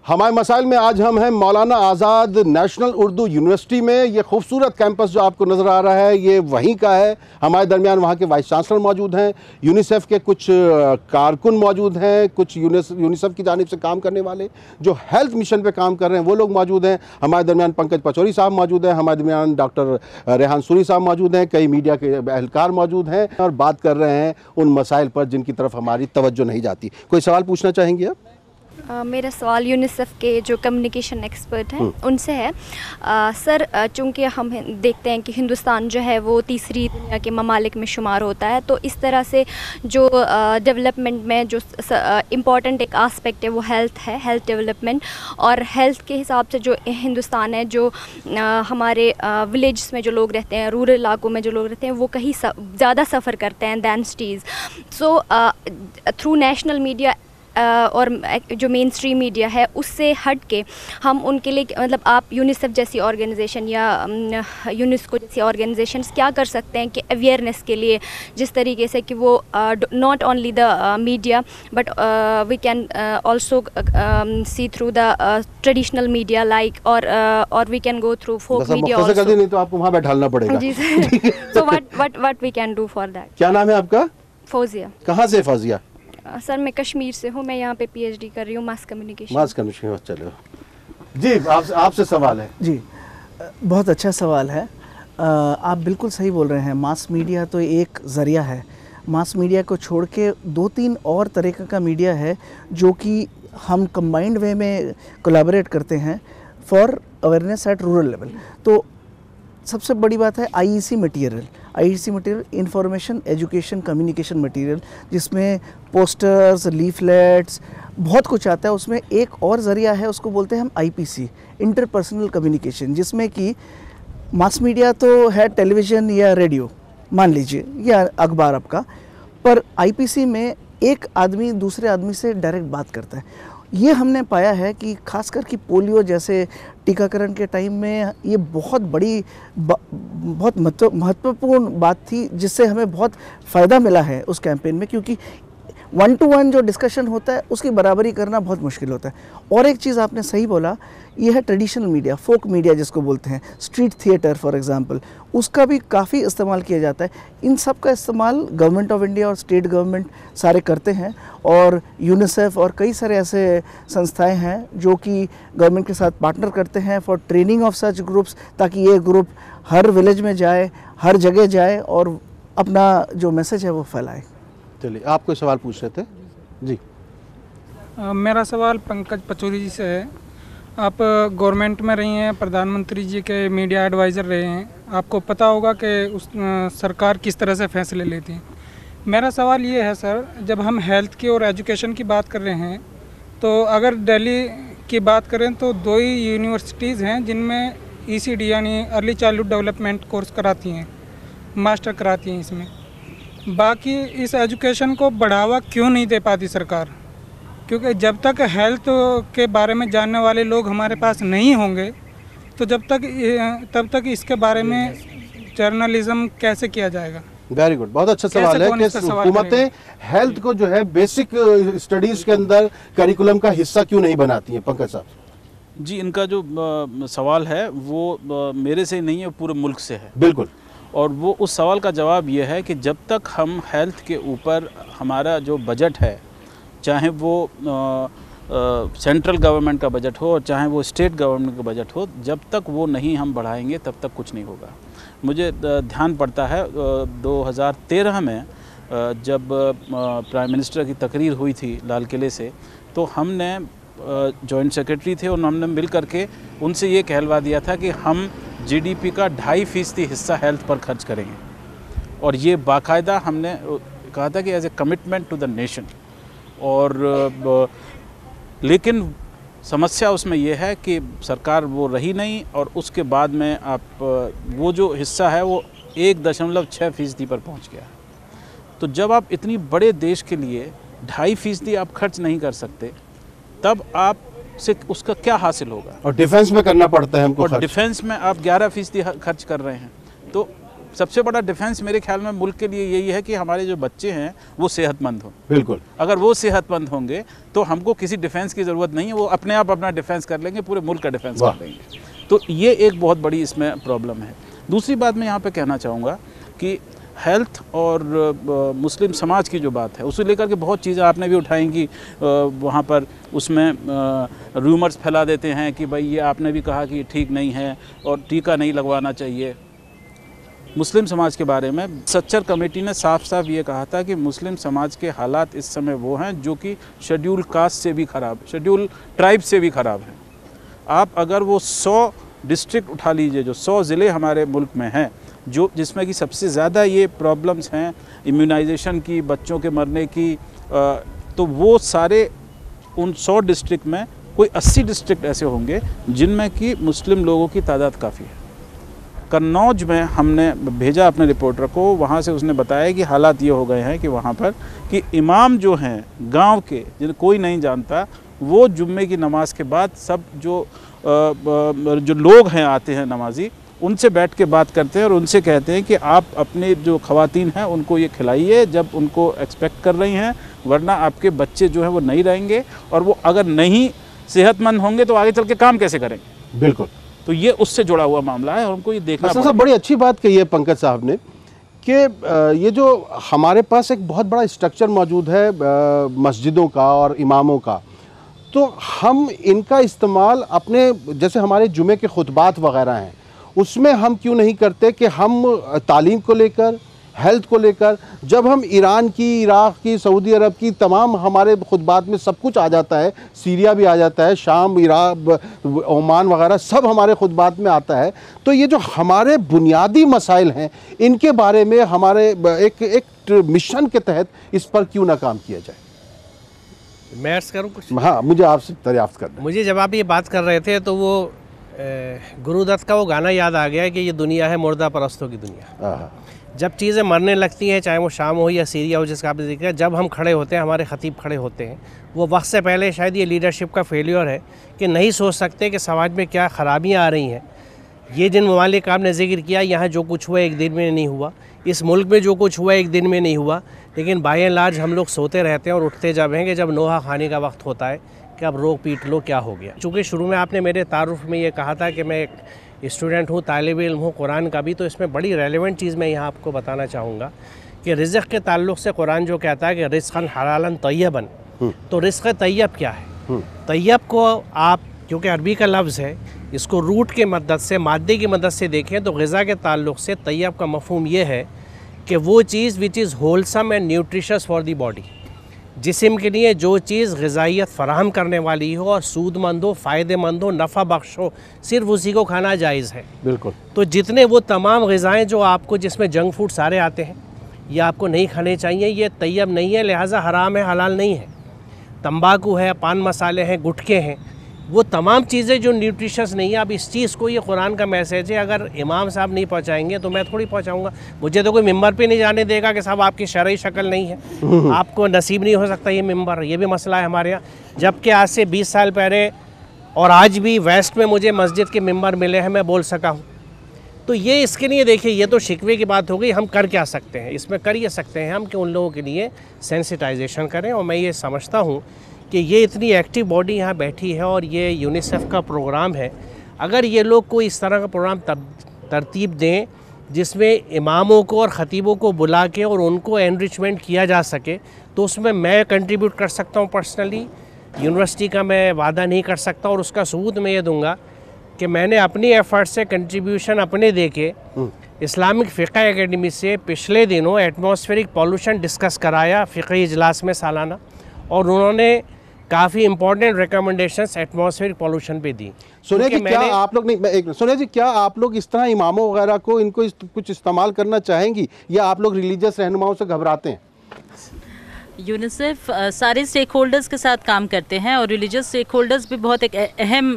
हमारे मसाइल में आज हम हैं मौलाना आज़ाद नेशनल उर्दू यूनिवर्सिटी में। ये खूबसूरत कैंपस जो आपको नज़र आ रहा है, ये वहीं का है। हमारे दरमियान वहाँ के वाइस चांसलर मौजूद हैं, यूनिसेफ के कुछ कारकुन मौजूद हैं, कुछ यूनिसेफ की जानिब से काम करने वाले जो हेल्थ मिशन पे काम कर रहे हैं वो लोग मौजूद हैं। हमारे दरमियान पंकज पचौरी साहब मौजूद हैं, हमारे दरमियान डॉक्टर रेहान सूरी साहब मौजूद हैं, कई मीडिया के एहलकार मौजूद हैं और बात कर रहे हैं उन मसाइल पर जिनकी तरफ हमारी तवज्जो नहीं जाती। कोई सवाल पूछना चाहेंगे आप? मेरा सवाल यूनिसेफ के जो कम्युनिकेशन एक्सपर्ट हैं उनसे है। सर, चूँकि हम देखते हैं कि हिंदुस्तान जो है वो तीसरी दुनिया के ममालिक में शुमार होता है, तो इस तरह से जो डेवलपमेंट में जो इम्पॉर्टेंट एक आस्पेक्ट है वो हेल्थ है, हेल्थ डेवलपमेंट। और हेल्थ के हिसाब से जो हिंदुस्तान है, जो हमारे विलेज में जो लोग रहते हैं, रूरल इलाकों में जो लोग रहते हैं, वो कहीं ज़्यादा सफ़र करते हैं than cities. So through national media और जो मेन स्ट्रीम मीडिया है उससे हट के हम उनके लिए मतलब आप यूनिसेफ जैसी ऑर्गेनाइजेशन या यूनेस्को जैसी ऑर्गेनाइजेशंस क्या कर सकते हैं कि अवेयरनेस के लिए, जिस तरीके से कि वो not only the media but we can also see through the traditional media like और we can go through folk media also. नहीं तो आपको वहाँ बैठालना पड़ेगा। जी sir. So what we can do for that. क्या नाम है आपका? फौजिया। कहाँ से फौजिया? सर मैं कश्मीर से हूँ, मैं यहाँ पे पीएचडी कर रही हूँ मास कम्युनिकेशन। मास कम्युनिकेशन, चलो जी आपसे सवाल है। जी बहुत अच्छा सवाल है। आप बिल्कुल सही बोल रहे हैं। मास मीडिया तो एक ज़रिया है। मास मीडिया को छोड़ के 2-3 और तरीक़े का मीडिया है जो कि हम कंबाइंड वे में कोलैबोरेट करते हैं for awareness at rural level. तो सबसे बड़ी बात है IEC material, information education communication material, जिसमें पोस्टर्स, लीफलेट्स, बहुत कुछ आता है। उसमें एक और ज़रिया है, उसको बोलते हैं हम आईपीसी, इंटरपर्सनल कम्युनिकेशन, जिसमें कि मास मीडिया तो है टेलीविज़न या रेडियो मान लीजिए या अखबार आपका, पर आईपीसी में एक आदमी दूसरे आदमी से डायरेक्ट बात करता है। ये हमने पाया है कि खासकर कि पोलियो जैसे टीकाकरण के टाइम में ये बहुत बड़ी बहुत महत्वपूर्ण बात थी, जिससे हमें बहुत फ़ायदा मिला है उस कैंपेन में, क्योंकि 1-to-1 जो डिस्कशन होता है उसकी बराबरी करना बहुत मुश्किल होता है। और एक चीज़ आपने सही बोला, ये है ट्रेडिशनल मीडिया, फोक मीडिया जिसको बोलते हैं, स्ट्रीट थिएटर फॉर एग्जांपल, उसका भी काफ़ी इस्तेमाल किया जाता है। इन सब का इस्तेमाल गवर्नमेंट ऑफ इंडिया और स्टेट गवर्नमेंट सारे करते हैं, और यूनिसेफ और कई सारे ऐसे संस्थाएं हैं जो कि गवर्नमेंट के साथ पार्टनर करते हैं for training of such groups, ताकि ये ग्रुप हर विलेज में जाए, हर जगह जाए और अपना जो मैसेज है वो फैलाए। चलिए आप कोई सवाल पूछ रहे थे जी। मेरा सवाल पंकज पचौरी जी से है। आप गवर्नमेंट में रही हैं, प्रधानमंत्री जी के मीडिया एडवाइज़र रहे हैं, आपको पता होगा कि उस सरकार किस तरह से फैसले लेती है। मेरा सवाल ये है सर, जब हम हेल्थ की और एजुकेशन की बात कर रहे हैं, तो अगर दिल्ली की बात करें तो 2 ही यूनिवर्सिटीज़ हैं जिनमें ECD यानी अर्ली चाइल्डहुड डेवलपमेंट कोर्स कराती हैं, मास्टर कराती हैं इसमें। बाकी इस एजुकेशन को बढ़ावा क्यों नहीं दे पाती सरकार? क्योंकि जब तक हेल्थ के बारे में जानने वाले लोग हमारे पास नहीं होंगे, तो तब तक इसके बारे में जर्नलिज्म कैसे किया जाएगा? वेरी गुड, बहुत अच्छा सवाल है कि हुकूमतें हेल्थ को जो है बेसिक स्टडीज़ के अंदर करिकुलम का हिस्सा क्यों नहीं बनाती हैं? पंकज साहब जी, इनका जो सवाल है वो मेरे से नहीं है, पूरे मुल्क से है। बिल्कुल। और वो उस सवाल का जवाब ये है कि जब तक हम हेल्थ के ऊपर हमारा जो बजट है, चाहे वो सेंट्रल गवर्नमेंट का बजट हो और चाहे वो स्टेट गवर्नमेंट का बजट हो, जब तक वो नहीं हम बढ़ाएंगे तब तक कुछ नहीं होगा। मुझे ध्यान पड़ता है 2013 में जब प्राइम मिनिस्टर की तकरीर हुई थी लाल किले से, तो हमने जॉइंट सेक्रेटरी थे और हमने मिल करके उनसे ये कहलवा दिया था कि हम GDP का 2.5% हिस्सा हेल्थ पर खर्च करेंगे, और ये बाकायदा हमने कहा था कि as a commitment to the nation. और लेकिन समस्या उसमें यह है कि सरकार वो रही नहीं, और उसके बाद में आप वो जो हिस्सा है वो 1.6% पर पहुंच गया। तो जब आप इतनी बड़े देश के लिए 2.5% आप खर्च नहीं कर सकते, तब आप से उसका क्या हासिल होगा? और डिफेंस में करना पड़ता है हमको, और डिफेंस में आप 11% खर्च कर रहे हैं। तो सबसे बड़ा डिफेंस मेरे ख्याल में मुल्क के लिए यही है कि हमारे जो बच्चे हैं वो सेहतमंद हों। बिल्कुल, अगर वो सेहतमंद होंगे तो हमको किसी डिफेंस की ज़रूरत नहीं है, वो अपने आप अपना डिफेंस कर लेंगे, पूरे मुल्क का डिफेंस कर लेंगे। तो ये एक बहुत बड़ी इसमें प्रॉब्लम है। दूसरी बात मैं यहाँ पे कहना चाहूँगा कि हेल्थ और मुस्लिम समाज की जो बात है उसे लेकर के बहुत चीज़ें आपने भी उठाई कि वहाँ पर उसमें रूमर्स फैला देते हैं कि भाई ये आपने भी कहा कि ठीक नहीं है और टीका नहीं लगवाना चाहिए। मुस्लिम समाज के बारे में सच्चर कमेटी ने साफ साफ ये कहा था कि मुस्लिम समाज के हालात इस समय वो हैं जो कि शेड्यूल कास्ट से भी ख़राब, शेड्यूल ट्राइब से भी ख़राब हैं। आप अगर वो 100 डिस्ट्रिक्ट उठा लीजिए, जो 100 ज़िले हमारे मुल्क में हैं, जो जिसमें कि सबसे ज़्यादा ये प्रॉब्लम्स हैं इम्यूनाइजेशन की, बच्चों के मरने की, तो वो सारे उन 100 डिस्ट्रिक्ट में कोई 80 डिस्ट्रिक्ट ऐसे होंगे जिनमें कि मुस्लिम लोगों की तादाद काफ़ी है। कन्नौज में हमने भेजा अपने रिपोर्टर को, वहाँ से उसने बताया कि हालात ये हो गए हैं कि वहाँ पर कि इमाम जो हैं गांव के, जिन्हें कोई नहीं जानता, वो जुम्मे की नमाज के बाद सब जो लोग हैं आते हैं नमाजी, उनसे बैठ के बात करते हैं और उनसे कहते हैं कि आप अपने जो ख़वातीन हैं उनको ये खिलाइए जब उनको एक्सपेक्ट कर रही हैं, वरना आपके बच्चे जो हैं वो नहीं रहेंगे और वो अगर नहीं सेहतमंद होंगे तो आगे चल के काम कैसे करेंगे। बिल्कुल, तो ये उससे जुड़ा हुआ मामला है और उनको ये देखना पड़ेगा। बड़ी अच्छी बात कही है पंकज साहब ने कि ये जो हमारे पास एक बहुत बड़ा स्ट्रक्चर मौजूद है मस्जिदों का और इमामों का, तो हम इनका इस्तेमाल अपने, जैसे हमारे जुमे के खुतबात वगैरह हैं, उसमें हम क्यों नहीं करते कि हम तालीम को लेकर, हेल्थ को लेकर, जब हम ईरान की, इराक़ की, सऊदी अरब की, तमाम हमारे खुतबात में सब कुछ आ जाता है, सीरिया भी आ जाता है, शाम, इराक़, ओमान वगैरह सब हमारे खुतबात में आता है। तो ये जो हमारे बुनियादी मसाइल हैं, इनके बारे में हमारे एक मिशन के तहत इस पर क्यों ना काम किया जाए। मैं अर्ज़ करूँ कुछ? हाँ, मुझे आपसे दरियाफ्त करना है। मुझे जब आप ये बात कर रहे थे तो वो गुरुदत्त का वो गाना याद आ गया कि ये दुनिया है मुर्दा परस्तों की दुनिया। जब चीज़ें मरने लगती हैं, चाहे वो शाम हो या सीरिया हो जिसका आपने जिक्र किया, जब हम खड़े होते हैं, हमारे ख़तीब खड़े होते हैं, वो वक्त से पहले शायद ये लीडरशिप का फेलियर है कि नहीं सोच सकते कि समाज में क्या ख़राबियाँ आ रही हैं। ये जिन ममालिक आपने जिक्र किया, यहाँ जो कुछ हुआ एक दिन में नहीं हुआ, इस मुल्क में जो कुछ हुआ एक दिन में नहीं हुआ, लेकिन बाय एंड लार्ज हम लोग सोते रहते हैं और उठते जब हैं कि जब नोहा खाने का वक्त होता है कि अब रोक पीट लो क्या हो गया। चूँकि शुरू में आपने मेरे तारुफ में ये कहा था कि मैं एक स्टूडेंट हूँ, तालिब इल्म हूँ कुरान का भी, तो इसमें बड़ी रेलेवेंट चीज़ मैं यहाँ आपको बताना चाहूँगा कि रिज़्क़ के ताल्लुक़ से कुरान जो कहता है कि रिज़्क़न हलालन तय्यबन, तो रिज़्क़ तय्यब क्या है? तय्यब को आप, क्योंकि अरबी का लफ्ज़ है, इसको रूट के मदद से, मादे की मदद से देखें तो ग़िज़ा के ताल्लुक़ से तय्यब का मफ़हूम ये है कि वो चीज़ which is wholesome and nutritious for the body, जिस्म के लिए जो चीज़ ग़िज़ाइयत फ़राहम करने वाली हो और सूदमंद हो, फ़ायदेमंद हो, नफ़ा बख्श हो, सिर्फ उसी को खाना जायज़ है। बिल्कुल। तो जितने वो तमाम ग़िज़ाएँ जो आपको, जिसमें जंक फूड सारे आते हैं, ये आपको नहीं खाने चाहिए, ये तैयब नहीं है, लिहाजा हराम है, हलाल नहीं है। तंबाकू है, पान मसाले हैं, गुटखे हैं, वो तमाम चीज़ें जो न्यूट्रिशस नहीं है। अब इस चीज़ को, ये कुरान का मैसेज है, अगर इमाम साहब नहीं पहुँचाएंगे तो मैं थोड़ी पहुँचाऊँगा। मुझे तो कोई मिंबर पे नहीं जाने देगा कि साहब आपकी शरई शक्ल नहीं है, आपको नसीब नहीं हो सकता ये मिंबर। ये भी मसला है हमारे यहाँ, जबकि आज से 20 साल पहले और आज भी वेस्ट में मुझे मस्जिद के मिंबर मिले हैं, मैं बोल सका हूँ। तो ये इसके लिए देखिए, ये तो शिकवे की बात हो गई। हम कर क्या सकते हैं इसमें? कर ये सकते हैं हम कि उन लोगों के लिए सेंसिटाइजेशन करें। और मैं ये समझता हूँ कि ये इतनी एक्टिव बॉडी यहाँ बैठी है और ये यूनिसेफ का प्रोग्राम है, अगर ये लोग कोई इस तरह का प्रोग्राम तरतीब दें जिसमें इमामों को और ख़तीबों को बुला के और उनको एनरिचमेंट किया जा सके, तो उसमें मैं कंट्रीब्यूट कर सकता हूँ पर्सनली। यूनिवर्सिटी का मैं वादा नहीं कर सकता, और उसका सबूत मैं ये दूंगा कि मैंने अपनी एफ़र्ट से कंट्रीब्यूशन अपने दे के इस्लामिक फ़िक़्ह एकेडमी से पिछले दिनों एटमॉस्फेरिक पॉल्यूशन डिस्कस कराया फ़िक़्ही इजलास में सालाना, और उन्होंने काफ़ी इंपॉर्टेंट रिकमेंडेशंस एटमॉस्फेरिक पॉल्यूशन पे दी। सोनिया जी, क्या आप लोग नहीं, सोनिया जी, क्या आप लोग इस तरह इमामों वगैरह को इनको कुछ इस्तेमाल करना चाहेंगी, या आप लोग रिलीजियस रहनुमाओं से घबराते हैं? यूनिसेफ सारे स्टेक होल्डर्स के साथ काम करते हैं और रिलीजियस स्टेक होल्डर्स भी बहुत एक अहम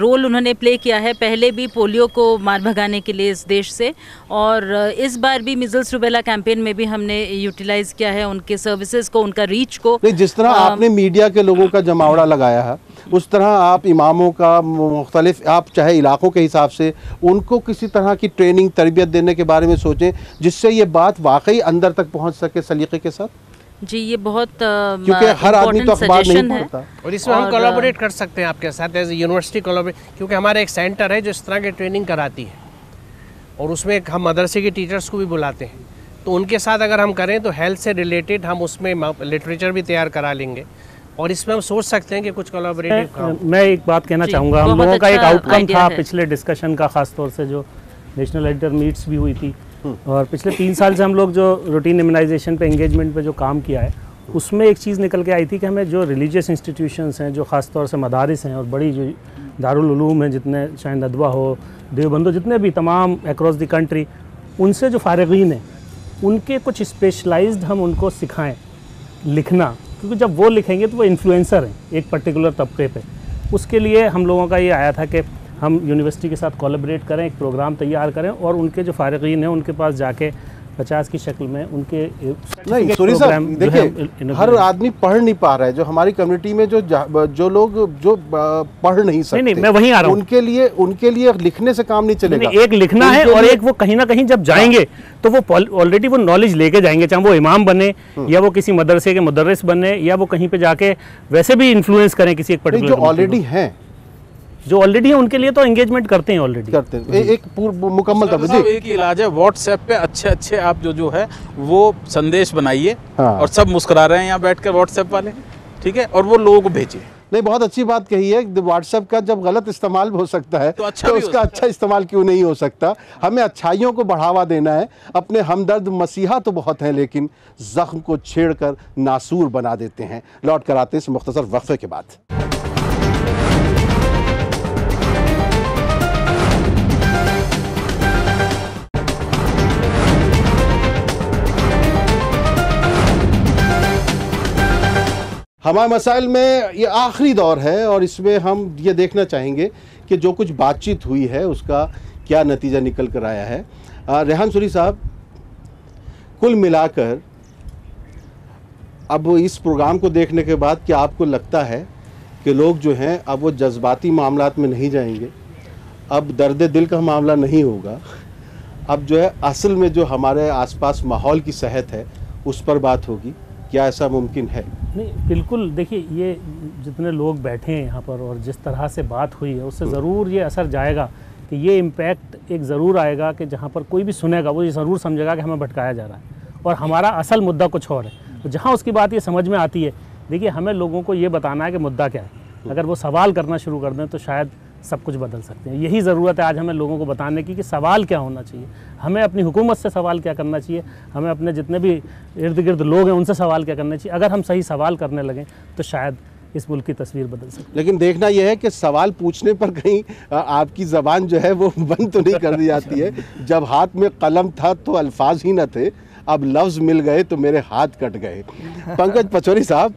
रोल उन्होंने प्ले किया है, पहले भी पोलियो को मार भगाने के लिए इस देश से, और इस बार भी मिज़ल्स रूबेला कैंपेन में भी हमने यूटिलाइज़ किया है उनके सर्विसेज को, उनका रीच को। जिस तरह आपने मीडिया के लोगों का जमावड़ा लगाया है, उस तरह आप इमामों का मुख्तलिफ, आप चाहे इलाकों के हिसाब से उनको किसी तरह की ट्रेनिंग, तरबियत देने के बारे में सोचें, जिससे ये बात वाकई अंदर तक पहुँच सके सलीके के साथ। जी, ये बहुत क्योंकि हर आदमी तो अखबार नहीं पढ़ता, और इसमें हम कोलैबोरेट कर सकते हैं आपके साथ एज ए यूनिवर्सिटी कोलैबोरेट, क्योंकि हमारा एक सेंटर है जो इस तरह की ट्रेनिंग कराती है, और उसमें हम मदरसे के टीचर्स को भी बुलाते हैं। तो उनके साथ अगर हम करें तो हेल्थ से रिलेटेड हम उसमें लिटरेचर भी तैयार करा लेंगे, और इसमें हम सोच सकते हैं कि कुछ कोलैबोरेटिव काम। मैं एक बात कहना चाहूँगा, हम लोगों का एक आउटकम था पिछले डिस्कशन का, ख़ासतौर से जो नेशनल एडिटर मीट्स भी हुई थी, और पिछले 3 साल से हम लोग जो रूटीन इम्यूनाइजेशन पे, एंगेजमेंट पे जो काम किया है, उसमें एक चीज़ निकल के आई थी कि हमें जो रिलीजियस इंस्टीट्यूशंस हैं, जो ख़ासतौर से मदारिस हैं और बड़ी जो दारुल उलूम हैं, जितने चाहे नदवा हो, देवबंद हो, जितने भी तमाम अक्रॉस द कंट्री, उनसे जो फ़ारिगीन हैं उनके कुछ स्पेशलाइज्ड हम उनको सिखाएं लिखना, क्योंकि जब वो लिखेंगे तो वो इन्फ्लुएंसर हैं एक पर्टिकुलर तबके पे। उसके लिए हम लोगों का ये आया था कि हम यूनिवर्सिटी के साथ कोलैबोरेट करें, एक प्रोग्राम तैयार करें और उनके जो फारिगीन हैं उनके पास जाके 50 की शक्ल में उनके नहीं सूरी साहब देखिए, हर आदमी पढ़ नहीं पा रहा है। जो हमारी कम्युनिटी में जो लोग जो पढ़ नहीं सकते, नहीं, मैं वहीं आ रहा हूं। उनके लिए लिखने से काम नहीं चलेगा। एक लिखना है और एक वो कहीं ना कहीं जब जाएंगे तो वो ऑलरेडी वो नॉलेज लेके जाएंगे, चाहे वो इमाम बने या वो किसी मदरसे के मुदर्रिस बने या वो कहीं पे जाके वैसे भी इन्फ्लुएंस करें किसी एक पर्टिकुलर जो ऑलरेडी हैं, जो ऑलरेडी है उनके लिए तो एंगेजमेंट करते हैं, ऑलरेडी करते हैं। एक मुकम्मल एक ही इलाज है, व्हाट्सएप पे अच्छे अच्छे आप जो है वो संदेश बनाइए। हाँ। और सब मुस्कुरा रहे हैं यहाँ बैठकर व्हाट्सएप वाले, ठीक है, और वो लोगों को भेजिए। नहीं, बहुत अच्छी बात कही है। व्हाट्सएप का जब गलत इस्तेमाल हो सकता है तो उसका अच्छा इस्तेमाल क्यों नहीं हो सकता। हमें अच्छाइयों को बढ़ावा देना है। अपने हमदर्द मसीहा तो बहुत हैं, लेकिन जख्म को छेड़कर नासूर बना देते हैं। लौट कर आते हैं इस मुख्तसर वक्फे के बाद। हमारे मसाइल में ये आखिरी दौर है और इसमें हम ये देखना चाहेंगे कि जो कुछ बातचीत हुई है उसका क्या नतीजा निकल कर आया है। रेहान सूरी साहब, कुल मिलाकर अब इस प्रोग्राम को देखने के बाद क्या आपको लगता है कि लोग जो हैं अब वो जज्बाती मामलात में नहीं जाएंगे, अब दर्द दिल का मामला नहीं होगा, अब जो है असल में जो हमारे आसपास माहौल की सेहत है उस पर बात होगी? क्या ऐसा मुमकिन है? नहीं, बिल्कुल। देखिए, ये जितने लोग बैठे हैं यहाँ पर और जिस तरह से बात हुई है उससे ज़रूर ये असर जाएगा कि ये इम्पैक्ट एक ज़रूर आएगा कि जहाँ पर कोई भी सुनेगा वो ये ज़रूर समझेगा कि हमें भटकाया जा रहा है और हमारा असल मुद्दा कुछ और है। तो जहाँ उसकी बात ये समझ में आती है, देखिए हमें लोगों को ये बताना है कि मुद्दा क्या है। अगर वो सवाल करना शुरू कर दें तो शायद सब कुछ बदल सकते हैं। यही ज़रूरत है आज हमें लोगों को बताने की कि सवाल क्या होना चाहिए, हमें अपनी हुकूमत से सवाल क्या करना चाहिए, हमें अपने जितने भी इर्द गिर्द लोग हैं उनसे सवाल क्या करना चाहिए। अगर हम सही सवाल करने लगें तो शायद इस मुल्क की तस्वीर बदल सकती है। लेकिन देखना यह है कि सवाल पूछने पर कहीं आपकी ज़बान जो है वो बंद तो नहीं कर दी जाती है। जब हाथ में कलम था तो अल्फाज ही न थे, अब लफ्ज़ मिल गए तो मेरे हाथ कट गए। पंकज पचौरी साहब,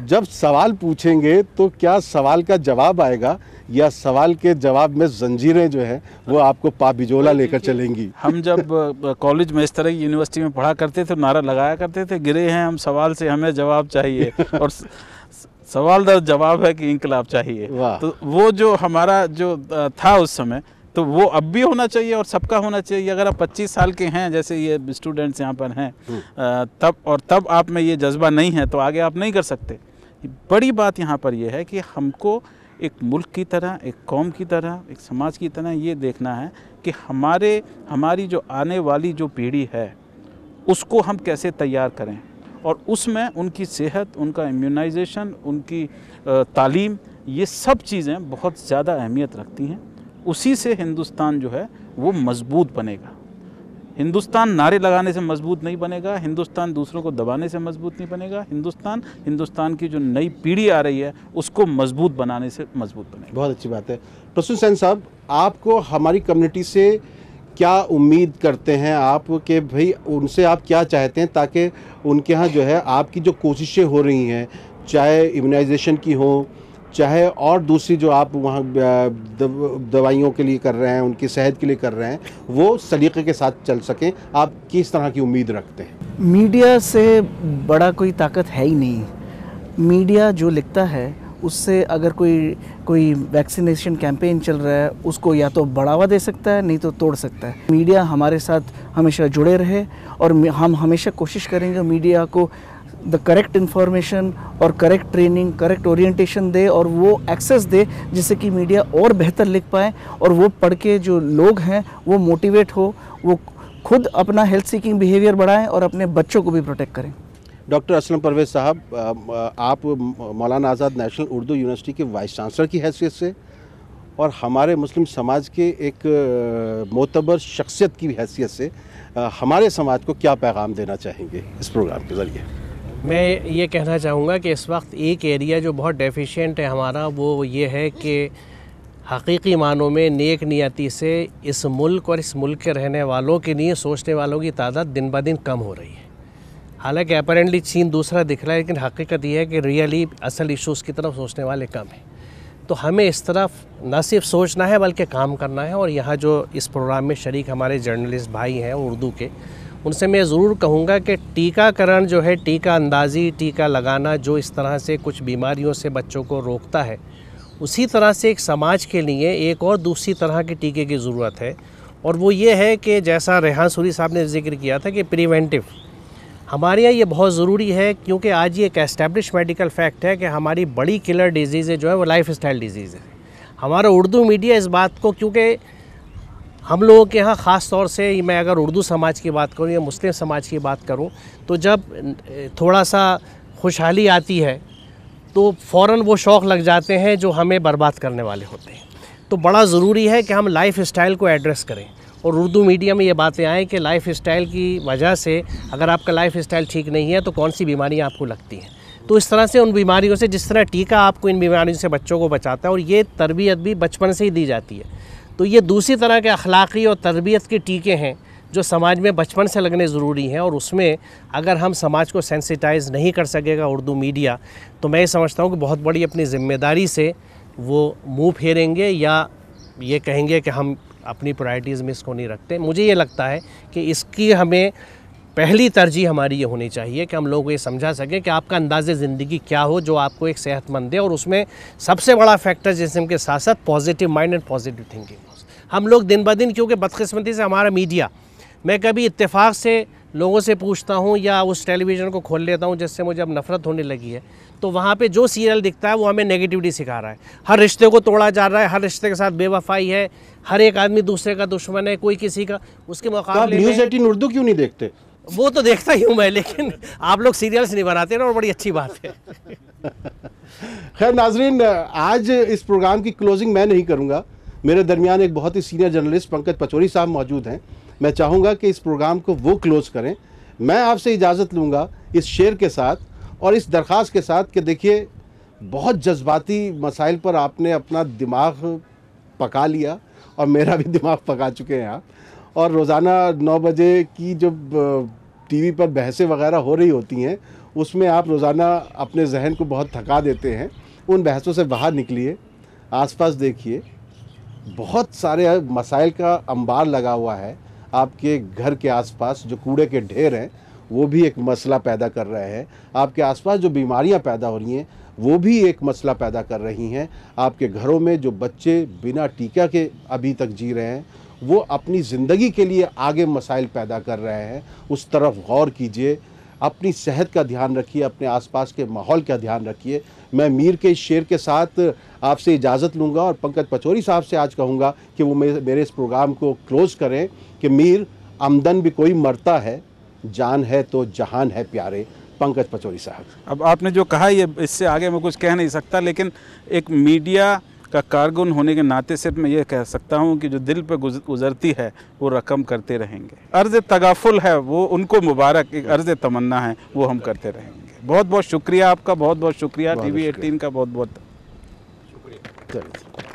जब सवाल पूछेंगे तो क्या सवाल का जवाब आएगा या सवाल के जवाब में जंजीरें जो है वो आपको पाबिजोला लेकर चलेंगी? हम जब कॉलेज में इस तरह की यूनिवर्सिटी में पढ़ा करते थे, नारा लगाया करते थे, गिरे हैं हम सवाल से, हमें जवाब चाहिए। और सवाल दर जवाब है कि इंकलाब चाहिए। तो वो जो हमारा जो था उस समय, तो वो अब भी होना चाहिए और सबका होना चाहिए। अगर आप 25 साल के हैं, जैसे ये स्टूडेंट्स यहाँ पर हैं, तब आप में ये जज्बा नहीं है तो आगे आप नहीं कर सकते। बड़ी बात यहाँ पर यह है कि हमको एक मुल्क की तरह, एक कौम की तरह, एक समाज की तरह ये देखना है कि हमारी जो आने वाली जो पीढ़ी है उसको हम कैसे तैयार करें, और उसमें उनकी सेहत, उनका इम्यूनाइजेशन, उनकी तालीम, ये सब चीज़ें बहुत ज़्यादा अहमियत रखती हैं। उसी से हिंदुस्तान जो है वो मजबूत बनेगा। हिंदुस्तान नारे लगाने से मजबूत नहीं बनेगा, हिंदुस्तान दूसरों को दबाने से मजबूत नहीं बनेगा। हिंदुस्तान की जो नई पीढ़ी आ रही है उसको मजबूत बनाने से मजबूत बनेगा। बहुत अच्छी बात है। प्रसून सेन साहब, आपको हमारी कम्युनिटी से क्या उम्मीद करते हैं आप कि भाई उनसे आप क्या चाहते हैं ताकि उनके यहाँ जो है आपकी जो कोशिशें हो रही हैं, चाहे इम्यूनाइजेशन की हो, चाहे और दूसरी जो आप वहाँ दवाइयों के लिए कर रहे हैं, उनकी सेहत के लिए कर रहे हैं, वो सलीके के साथ चल सकें, आप किस तरह की उम्मीद रखते हैं? मीडिया से बड़ा कोई ताकत है ही नहीं। मीडिया जो लिखता है उससे अगर कोई वैक्सीनेशन कैंपेन चल रहा है उसको या तो बढ़ावा दे सकता है, नहीं तो तोड़ सकता है। मीडिया हमारे साथ हमेशा जुड़े रहे और हम हमेशा कोशिश करेंगे मीडिया को द करेक्ट इन्फॉर्मेशन और करेक्ट ट्रेनिंग, करेक्ट ओरिएंटेशन दे और वो एक्सेस दे जिससे कि मीडिया और बेहतर लिख पाए और वो पढ़ के जो लोग हैं वो मोटिवेट हो, वो खुद अपना हेल्थ सीकिंग बिहेवियर बढ़ाएं और अपने बच्चों को भी प्रोटेक्ट करें। डॉक्टर असलम परवेज़ साहब, आप मौलाना आज़ाद नेशनल उर्दू यूनिवर्सिटी के वाइस चांसलर की हैसियत से और हमारे मुस्लिम समाज के एक मोतबर शख्सियत की हैसियत से हमारे समाज को क्या पैगाम देना चाहेंगे इस प्रोग्राम के ज़रिए? मैं ये कहना चाहूँगा कि इस वक्त एक एरिया जो बहुत डेफिशिएंट है हमारा, वो ये है कि हकीकी मानों में नेक नियति से इस मुल्क और इस मुल्क के रहने वालों के लिए सोचने वालों की तादाद दिन ब दिन कम हो रही है। हालांकि अपेरेंटली सीन दूसरा दिख रहा है, लेकिन हकीकत यह है कि रियली असल इशूज़ की तरफ सोचने वाले कम हैं। तो हमें इस तरफ न सिर्फ सोचना है बल्कि काम करना है। और यहाँ जो इस प्रोग्राम में शरीक हमारे जर्नलिस्ट भाई हैं उर्दू के, उनसे मैं ज़रूर कहूँगा कि टीकाकरण जो है, टीका अंदाज़ी, टीका लगाना जो इस तरह से कुछ बीमारियों से बच्चों को रोकता है, उसी तरह से एक समाज के लिए एक और दूसरी तरह के टीके की ज़रूरत है। और वो ये है कि जैसा रेहान सूरी साहब ने जिक्र किया था कि प्रिवेंटिव, हमारे यहाँ ये बहुत ज़रूरी है, क्योंकि आज ये एक एस्टैब्लिश मेडिकल फैक्ट है कि हमारी बड़ी किलर डिजीज़ जो है वो लाइफ स्टाइल डिजीज़ है। हमारा उर्दू मीडिया इस बात को, क्योंकि हम लोगों के यहाँ ख़ास तौर से मैं अगर उर्दू समाज की बात करूँ या मुस्लिम समाज की बात करूँ, तो जब थोड़ा सा खुशहाली आती है तो फ़ौरन वो शौक़ लग जाते हैं जो हमें बर्बाद करने वाले होते हैं। तो बड़ा ज़रूरी है कि हम लाइफ स्टाइल को एड्रेस करें और उर्दू मीडिया में ये बातें आएँ कि लाइफ स्टाइल की वजह से अगर आपका लाइफ स्टाइल ठीक नहीं है तो कौन सी बीमारियाँ आपको लगती हैं। तो इस तरह से उन बीमारियों से, जिस तरह टीका आपको इन बीमारियों से बच्चों को बचाता है और ये तरबियत भी बचपन से ही दी जाती है, तो ये दूसरी तरह के अखलाक़ी और तरबियत के टीके हैं जो समाज में बचपन से लगने ज़रूरी हैं। और उसमें अगर हम समाज को सेंसिटाइज़ नहीं कर सकेगा उर्दू मीडिया, तो मैं समझता हूँ कि बहुत बड़ी अपनी ज़िम्मेदारी से वो मुँह फेरेंगे या ये कहेंगे कि हम अपनी प्रायोरिटीज़ में इसको नहीं रखते। मुझे ये लगता है कि इसकी हमें पहली तरजीह हमारी ये होनी चाहिए कि हम लोगों को ये समझा सकें कि आपका अंदाज़े ज़िंदगी क्या हो जो आपको एक सेहतमंद दे। और उसमें सबसे बड़ा फैक्टर जिसम के साथ साथ positive mind and positive thinking. हम लोग दिन ब दिन, क्योंकि बदकिस्मती से हमारा मीडिया, मैं कभी इत्तेफाक से लोगों से पूछता हूँ या उस टेलीविज़न को खोल लेता हूँ जिससे मुझे अब नफ़रत होने लगी है, तो वहाँ पे जो सीरियल दिखता है वो हमें नेगेटिविटी सिखा रहा है। हर रिश्ते को तोड़ा जा रहा है, हर रिश्ते के साथ बेवफाई है, हर एक आदमी दूसरे का दुश्मन है, कोई किसी का। उसके मुकाबले तो न्यूज़ 18 उर्दू क्यों नहीं देखते? वो तो देखता ही हूँ मैं, लेकिन आप लोग सीरियल्स नहीं बनाते ना, और बड़ी अच्छी बात है। खैर नाजरीन, आज इस प्रोग्राम की क्लोजिंग मैं नहीं करूँगा। मेरे दरमियान एक बहुत ही सीनियर जर्नलिस्ट पंकज पचौरी साहब मौजूद हैं। मैं चाहूँगा कि इस प्रोग्राम को वो क्लोज़ करें। मैं आपसे इजाज़त लूँगा इस शेर के साथ और इस दरख्वास्त के साथ कि देखिए, बहुत जज्बाती मसाइल पर आपने अपना दिमाग पका लिया और मेरा भी दिमाग पका चुके हैं आप। और रोज़ाना 9 बजे की जब टीवी पर बहसें वगैरह हो रही होती हैं, उसमें आप रोज़ाना अपने जहन को बहुत थका देते हैं। उन बहसों से बाहर निकलिए, आसपास देखिए, बहुत सारे मसाइल का अंबार लगा हुआ है आपके घर के आसपास। जो कूड़े के ढेर हैं वो भी एक मसला पैदा कर रहे हैं। आपके आसपास जो बीमारियां पैदा हो रही हैं वो भी एक मसला पैदा कर रही हैं। आपके घरों में जो बच्चे बिना टीका के अभी तक जी रहे हैं वो अपनी ज़िंदगी के लिए आगे मसाइल पैदा कर रहे हैं। उस तरफ गौर कीजिए, अपनी सेहत का ध्यान रखिए, अपने आसपास के माहौल का ध्यान रखिए। मैं मीर के इस शेर के साथ आपसे इजाज़त लूँगा और पंकज पचौरी साहब से आज कहूँगा कि वो मेरे इस प्रोग्राम को क्लोज़ करें कि मीर, आमदन भी कोई मरता है, जान है तो जहान है प्यारे। पंकज पचौरी साहब, अब आपने जो कहा, ये इससे आगे मैं कुछ कह नहीं सकता, लेकिन एक मीडिया का कारकुन होने के नाते सिर्फ मैं ये कह सकता हूँ कि जो दिल पे गुजरती है वो रकम करते रहेंगे। अर्ज़ तगाफुल है वो उनको मुबारक, एक अर्ज़ तमन्ना है वो हम करते रहेंगे। बहुत बहुत शुक्रिया आपका, बहुत बहुत शुक्रिया। TV 18 का बहुत बहुत शुक्रिया।